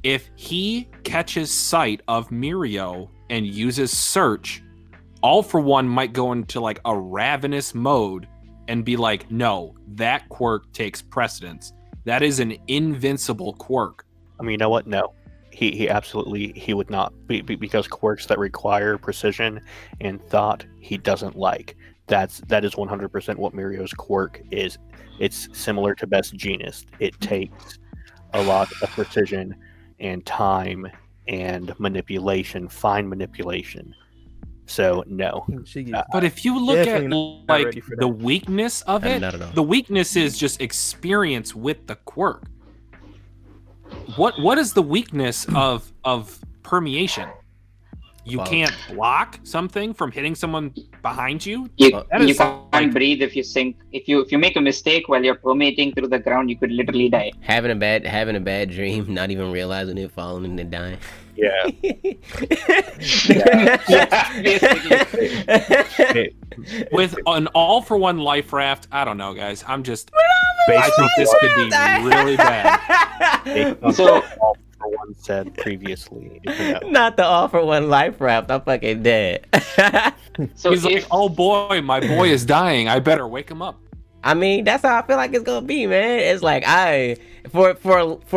If he catches sight of Mirio and uses search, All for One might go into like a ravenous mode and be like, no, that quirk takes precedence. That is an invincible quirk. I mean, you know what? No, he absolutely would not be, because quirks that require precision and thought he doesn't like. That is 100% what Mirio's quirk is. It's similar to Best Genist. It takes a lot of precision and time and manipulation, fine manipulation. So no. But if you look at like the weakness of it, the weakness is just experience with the quirk. What is the weakness of permeation? You can't block something from hitting someone behind you. You can't breathe if you sink. If you make a mistake while you're permeating through the ground, you could literally die. Having a bad dream, not even realizing it, falling and then dying. Yeah. With an All for One life raft, I don't know, guys. I think this could be really bad. So All for One said previously, not the All for One life raft. I'm fucking dead. So he's like, oh boy, my boy is dying. I better wake him up. I mean, that's how I feel like it's gonna be, man. It's like for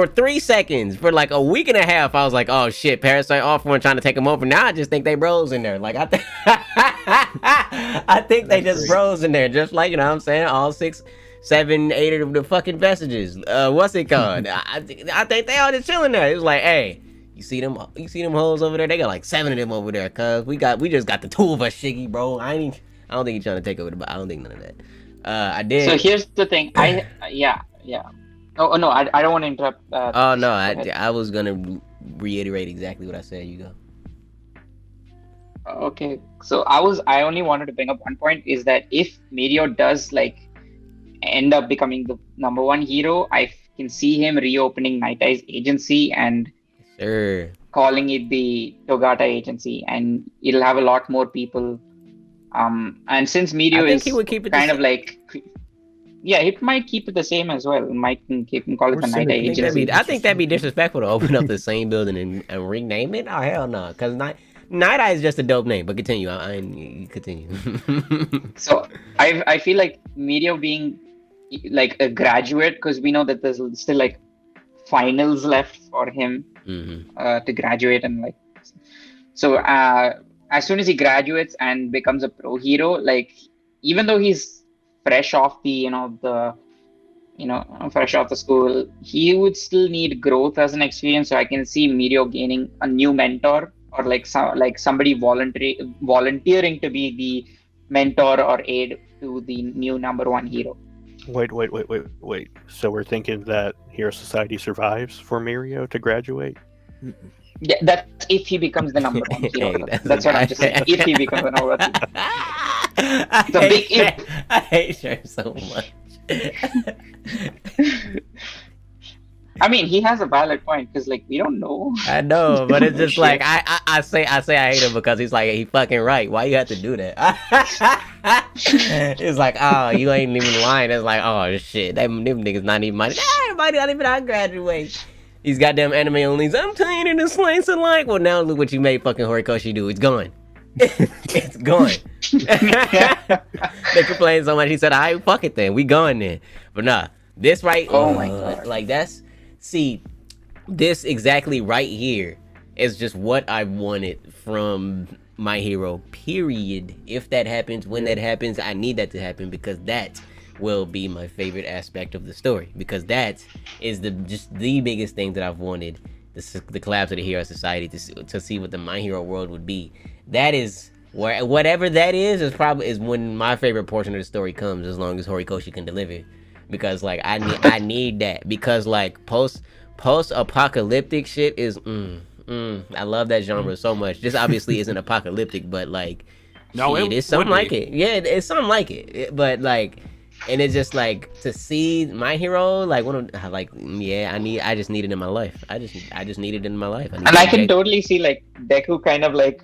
3 seconds, for like a week and a half, I was like, oh shit, Parasite All for One trying to take him over. Now I just think they bros in there. Like I think they just bros in there, just like, you know what I'm saying, all 6, 7, 8 of the fucking vestiges. What's it called? I think they all just chilling there. It was like, hey, you see them hoes over there? They got like 7 of them over there, cuz we just got the 2 of us, Shiggy, bro. I don't think he's trying to take over the. I don't think none of that. I did. So here's the thing. Yeah. Oh no, I don't want to interrupt. Oh no, I was gonna reiterate exactly what I said. You go. Okay, so I only wanted to bring up one point, is that if Mirio does like end up becoming the #1 hero, I can see him reopening Night Eye's agency and calling it the Togata agency, and it'll have a lot more people And since Mirio I think is he would keep it kind of like, yeah, it might keep it the same as well. It might keep call it the Night Agency. I think that'd be disrespectful to open up the same building and rename it. Oh hell no, because Night Eye is just a dope name. But continue, you continue. So I feel like Mirio being like a graduate, because we know that there's still like finals left for him to graduate, and like so as soon as he graduates and becomes a pro hero, like even though he's fresh off the fresh off the school, he would still need growth as an experience. So I can see Mirio gaining a new mentor, or like somebody volunteering to be the mentor or aid to the new number one hero. Wait. So we're thinking that Hero Society survives for Mirio to graduate? Yeah, that's if he becomes the number one hero. That's what I'm just saying. If he becomes the number one hero. It's a big if. I hate her so much. I mean, he has a valid point, because like we don't know. I know, but it's just like I say I hate him because he's like, he fucking right. Why you have to do that? It's like, oh, you ain't even lying. It's like, oh shit, them niggas not even money. Everybody not even out graduate. These goddamn anime onlys. I'm tired of this slice of like. Well, now look what you made fucking Horikoshi do. It's gone. It's gone. They complain so much. He said, "I fuck it then. We gone then." But nah, this right. Oh my god. Like that's. See, this exactly right here is just what I wanted from My Hero, period. If that happens, when that happens, I need that to happen, because that will be my favorite aspect of the story, because that is just the biggest thing that I've wanted the collapse of the Hero Society to see what the My Hero world would be. That is where whatever that is when my favorite portion of the story comes, as long as Horikoshi can deliver. Because like I need that, because like post apocalyptic shit is I love that genre so much. This obviously isn't apocalyptic, but like no, it's something like it. Yeah, it's something like it. But like, and it's just like to see My Hero, like I just need it in my life. I just need it in my life. I can totally see like Deku kind of like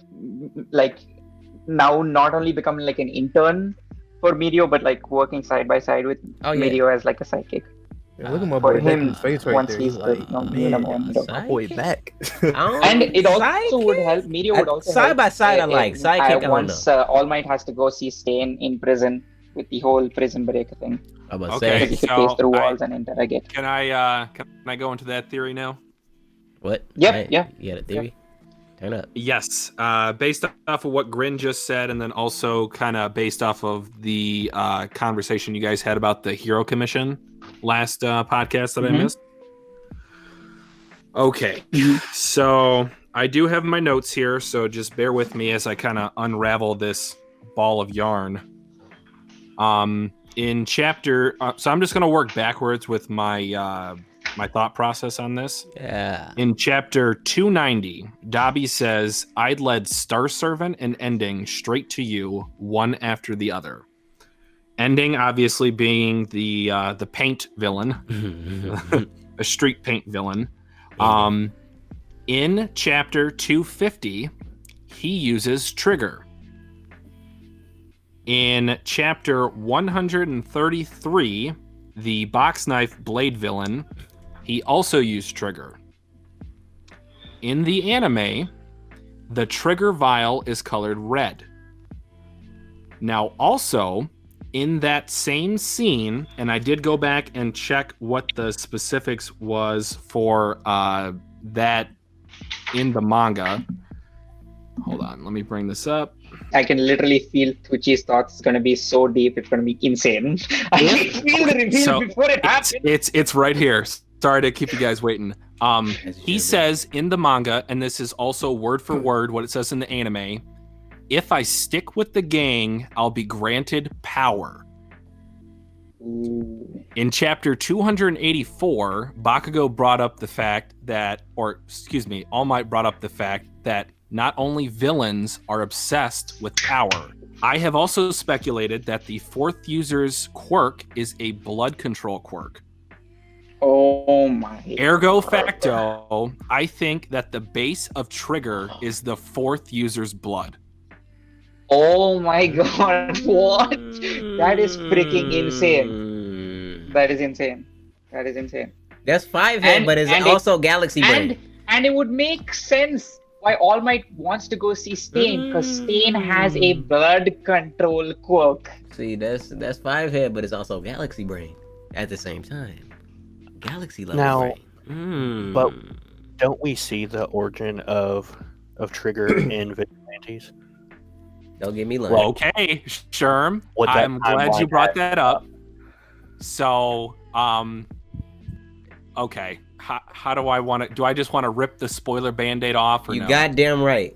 now not only becoming like an intern for Mirio, but like working side by side with Mirio as like a sidekick. Yeah, look at my boy Deku's face right there. He's like, my boy back. And it also would help. Mirio would also side by side. I like sidekick. Once All Might has to go see Stain in prison with the whole prison break thing. Okay, he could pace through walls and interrogate. Can I go into that theory now? What? Yep. Yeah. You had a theory? Turn up. Yes. Based off of what Grin just said, and then also kind of based off of the conversation you guys had about the Hero Commission last podcast that I missed. Okay. So I do have my notes here, so just bear with me as I kind of unravel this ball of yarn. In chapter... so I'm just going to work backwards with my... my thought process on this. Yeah. In chapter 290, Dabi says, I'd led Star Servant and Ending straight to you, one after the other. Ending obviously being the paint villain, a street paint villain. In chapter 250, he uses Trigger. In chapter 133, the box knife blade villain, he also used Trigger. In the anime, the Trigger vial is colored red. Now, also, in that same scene, and I did go back and check what the specifics was for that in the manga. Hold on, let me bring this up. I can literally feel Tucci's thoughts. It's going to be so deep. It's going to be insane. I can feel the reveal before it happens. It's right here. Sorry to keep you guys waiting. He says in the manga, and this is also word for word what it says in the anime, if I stick with the gang, I'll be granted power. Ooh. In chapter 284, Bakugo brought up the fact that, All Might brought up the fact that not only villains are obsessed with power. I have also speculated that the fourth user's quirk is a blood control quirk. Oh my. Ergo facto, I think that the base of Trigger is the fourth user's blood. Oh my god, what? That is freaking insane. That is insane. That is insane. That's 5-head, but it's also Galaxy Brain. And it would make sense why All Might wants to go see Stain, because Stain has a blood control quirk. See, that's 5-head, but it's also Galaxy Brain at the same time. Galaxy level brain. But don't we see the origin of Trigger in Vigilantes? Don't get me lying. Well, okay, Sherm. I'm glad you brought that up. So, okay. How do I want to? Do I just want to rip the spoiler Band-Aid off? Or you goddamn right.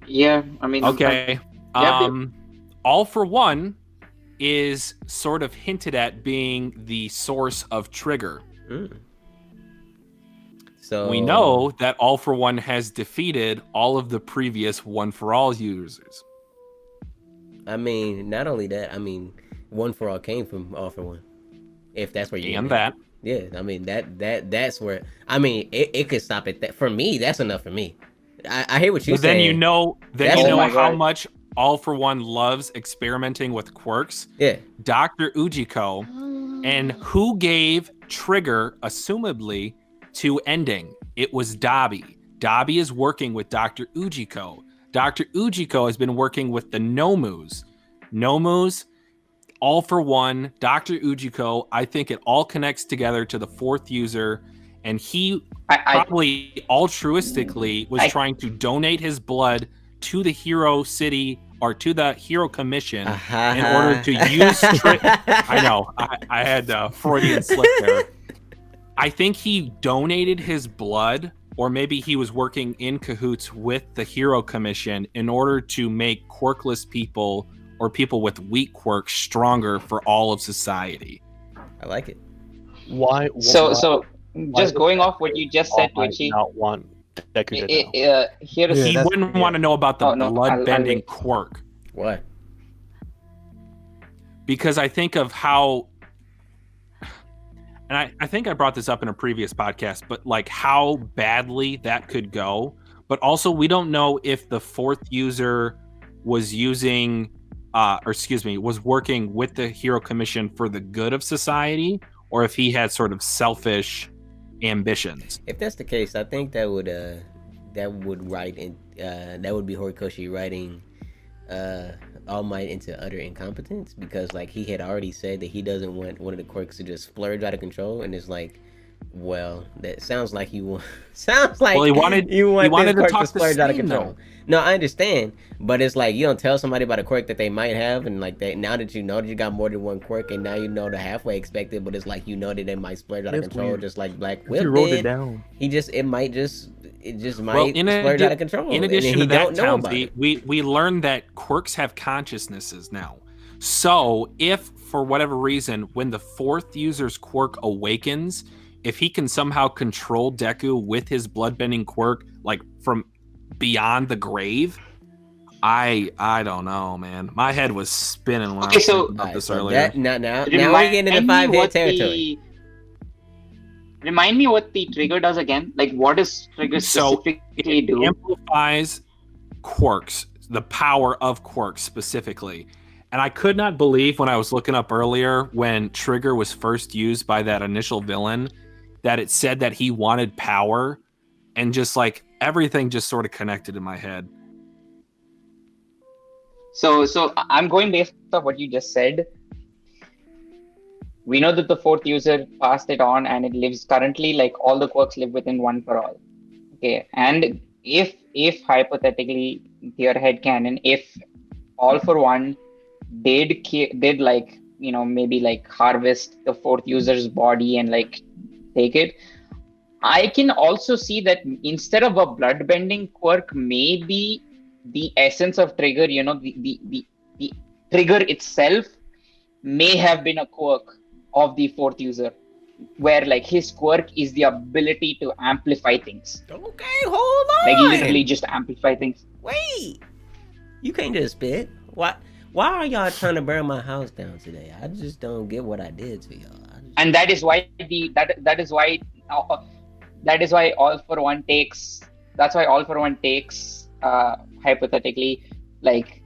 Yeah, I mean. Okay. All for One is sort of hinted at being the source of Trigger. So we know that All for One has defeated all of the previous One for All users. I mean, not only that, I mean, One for All came from All for One. If that's where you and that. Yeah, I mean that's where I mean it could stop at that. For me, that's enough for me. I hear what you're saying. Then you know how much All for One loves experimenting with quirks. Yeah. Dr. Ujiko, and who gave Trigger, assumably, to Ending? It was Dabi. Dabi is working with Dr. Ujiko. Dr. Ujiko has been working with the Nomus. All for One, Dr. Ujiko, I think it all connects together to the fourth user, and he probably altruistically was trying to donate his blood to the Hero City or to the Hero Commission in order to use I know, I had a Freudian slip there. I think he donated his blood, or maybe he was working in cahoots with the Hero Commission in order to make quirkless people or people with weak quirks stronger for all of society. I like it. Why? So just going off what you just said, Twitchy. Not want Deku to know. He wouldn't want to know about the blood-bending quirk. Why? Because I think of how, and I think I brought this up in a previous podcast, but like how badly that could go. But also, we don't know if the fourth user was using, was working with the Hero Commission for the good of society, or if he had sort of selfish ambitions. If that's the case, I think that would write in that would be Horikoshi writing All Might into utter incompetence, because like he had already said that he doesn't want one of the quirks to just splurge out of control, and it's like, well, that sounds like you want he wanted to talk to splurge out of control. No, I understand, but it's like you don't tell somebody about a quirk that they might have, and like that now that you know that you got more than one quirk, and now you know the halfway expected, but it's like you know that they might splurge out of control, weird. Just like Black Whip wrote it down. It might splurge out of control. In addition to that, Townzie, we learned that quirks have consciousnesses now. So if for whatever reason, when the fourth user's quirk awakens, if he can somehow control Deku with his bloodbending quirk, like from beyond the grave, I don't know, man. My head was spinning when I was thinking about this earlier. Now we're getting into 5-head territory. Remind me what the trigger does again. Like, what does trigger specifically do? It amplifies quirks, the power of quirks specifically. And I could not believe when I was looking up earlier when Trigger was first used by that initial villain that it said that he wanted power, and just like everything just sort of connected in my head. So I'm going based off what you just said. We know that the fourth user passed it on, and it lives currently, like all the quirks live within One for All. Okay, and if hypothetically your headcanon, if All for One did like, you know, maybe like harvest the fourth user's body and like take it, I can also see that instead of a bloodbending quirk, maybe the essence of Trigger, you know, the Trigger itself may have been a quirk of the fourth user, where like his quirk is the ability to amplify things. Okay, hold on. Like literally just amplify things. Wait, you can't just spit. Why are y'all trying to burn my house down today? I just don't get what I did to y'all. And that is why that is why All for One takes. That's why All for One takes hypothetically like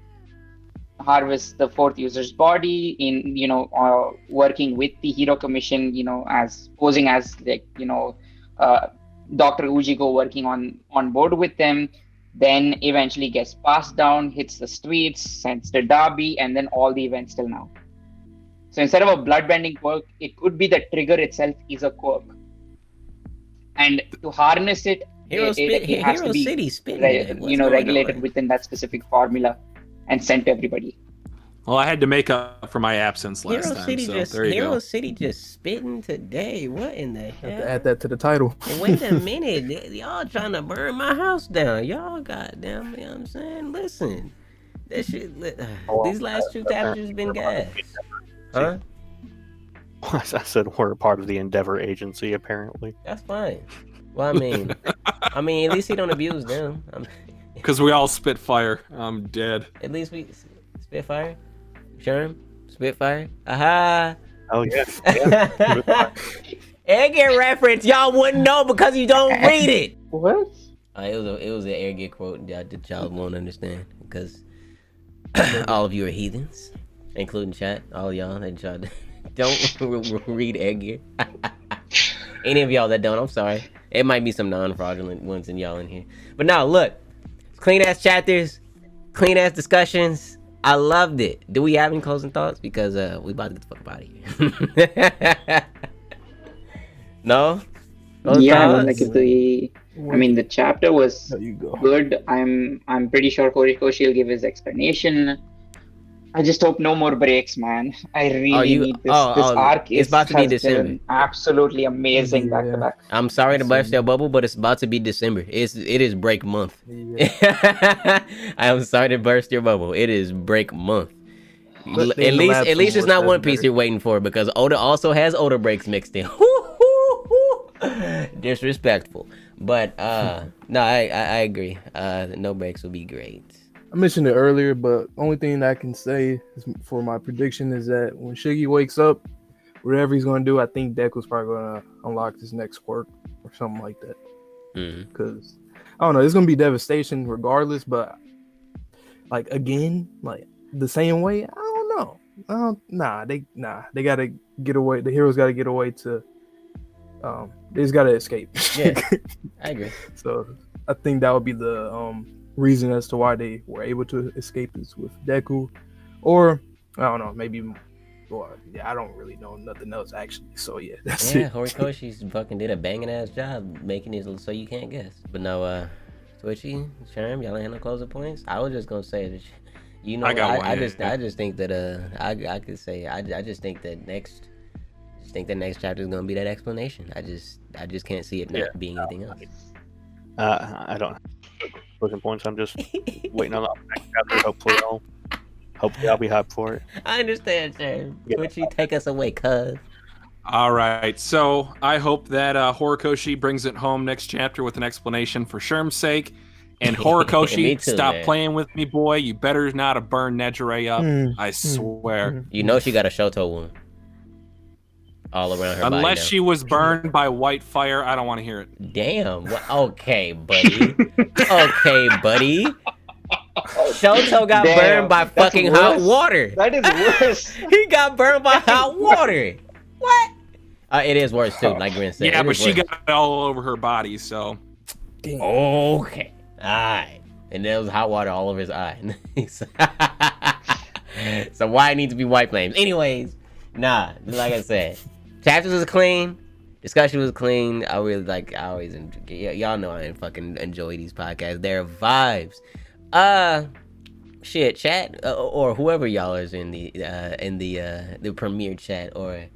harvest the fourth user's body in, working with the Hero Commission, as posing as like, Dr. Ujiko working on board with them, then eventually gets passed down, hits the streets, sends to Derby, and then all the events till now. So instead of a bloodbending quirk, it could be the trigger itself is a quirk. And to harness it, it has to be regulated within that specific formula and sent to everybody. Well, I had to make up for my absence last time. Hero City just spitting today. What in the hell? Have to add that to the title. Wait a minute. Y'all trying to burn my house down. Y'all goddamn, you know what I'm saying? Listen. That shit, these last two chapters been gas. Huh? I said we're a part of the Endeavor agency, apparently. That's fine. Well, I mean, at least he don't abuse them. Because we all spit fire. I'm dead. At least we spit fire. Sherm, Spitfire. Aha. Oh yes. Yeah. Airgear reference. Y'all wouldn't know because you don't read it. What? It was an Airgear quote that y'all won't understand because all of you are heathens, including chat. All y'all that y'all don't read Airgear. Any of y'all that don't, I'm sorry. It might be some non-fraudulent ones in y'all in here. But now look, clean ass chapters, clean ass discussions. I loved it. Do we have any closing thoughts? Because we about to get the fuck out of here. No? Like the chapter was good. I'm pretty sure Horikoshi will give his explanation. I just hope no more breaks, man. I really need this. This arc it's about to be December. Absolutely amazing back to back. I'm sorry to burst your bubble, but it's about to be December. It is break month. Yeah. I am sorry to burst your bubble. It is break month. At least it's not One Piece you're waiting for, because Oda also has Oda breaks mixed in. Disrespectful. But no, I agree. No breaks will be great. I mentioned it earlier, but only thing that I can say for my prediction is that when Shiggy wakes up, whatever he's going to do, I think Deku's probably going to unlock his next quirk or something like that. Because, I don't know, it's going to be devastation regardless, but, like, again, like, the same way, I don't know. They got to get away. The heroes got to get away to, they just got to escape. Yeah, I agree. So, I think that would be the, reason as to why they were able to escape is with Deku, or I don't know, maybe. Well, yeah, I don't really know nothing else actually. So yeah, that's it. Yeah, Horikoshi's fucking did a banging ass job making it so you can't guess. But no, Twitchy, Sherm, y'all ain't no closing points. I was just gonna say that, I just think that I could say I just think that next chapter is gonna be that explanation. I just can't see it not being anything else. I don't. Closing points. I'm just waiting on the next chapter. Hopefully I'll be hyped for it. I understand, sir. Twitchy, take us away, cuz. All right. So I hope that Horikoshi brings it home next chapter with an explanation for Sherm's sake. And Horikoshi, stop playing with me, boy. You better not have burned Nejire up. I swear. You know she got a Shoto wound all around her body. Unless she was burned by white fire, I don't want to hear it. Damn. Okay, buddy. Shoto got burned by fucking hot water. That is worse. He got burned by hot water. What? It is worse too, like Grin said. Yeah, but she got it all over her body, so. Okay. All right. And there was hot water all over his eye. So why it needs to be white flames? Anyways, like I said, chapters was clean. Discussion was clean. I always enjoy, y'all know I fucking enjoy these podcasts. They're vibes. Shit, chat or whoever y'all is in the premiere chat or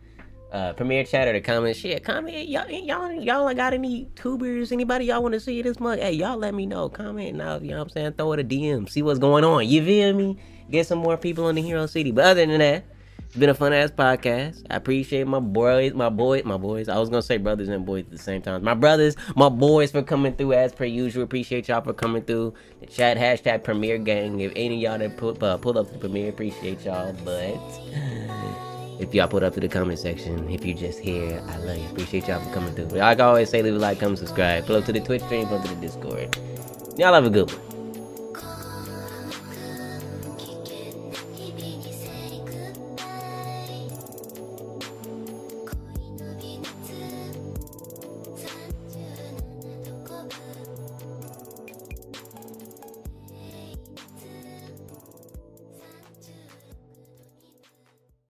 the comments. Shit, comment. Y'all got any tubers? Anybody y'all want to see this month? Hey, y'all let me know. Comment now. You know what I'm saying? Throw it a DM. See what's going on. You feel me? Get some more people in the Hero City. But other than that, it's been a fun ass podcast. I appreciate my boys. I was gonna say brothers and boys at the same time. My brothers, my boys for coming through as per usual. Appreciate y'all for coming through. The chat hashtag Premiere Gang. If any of y'all that pull up to the Premiere, appreciate y'all. But if y'all put up to the comment section, if you just here, I love you. Appreciate y'all for coming through. Like I always say, leave a like, comment, subscribe. Pull up to the Twitch stream, pull up to the Discord. Y'all have a good one.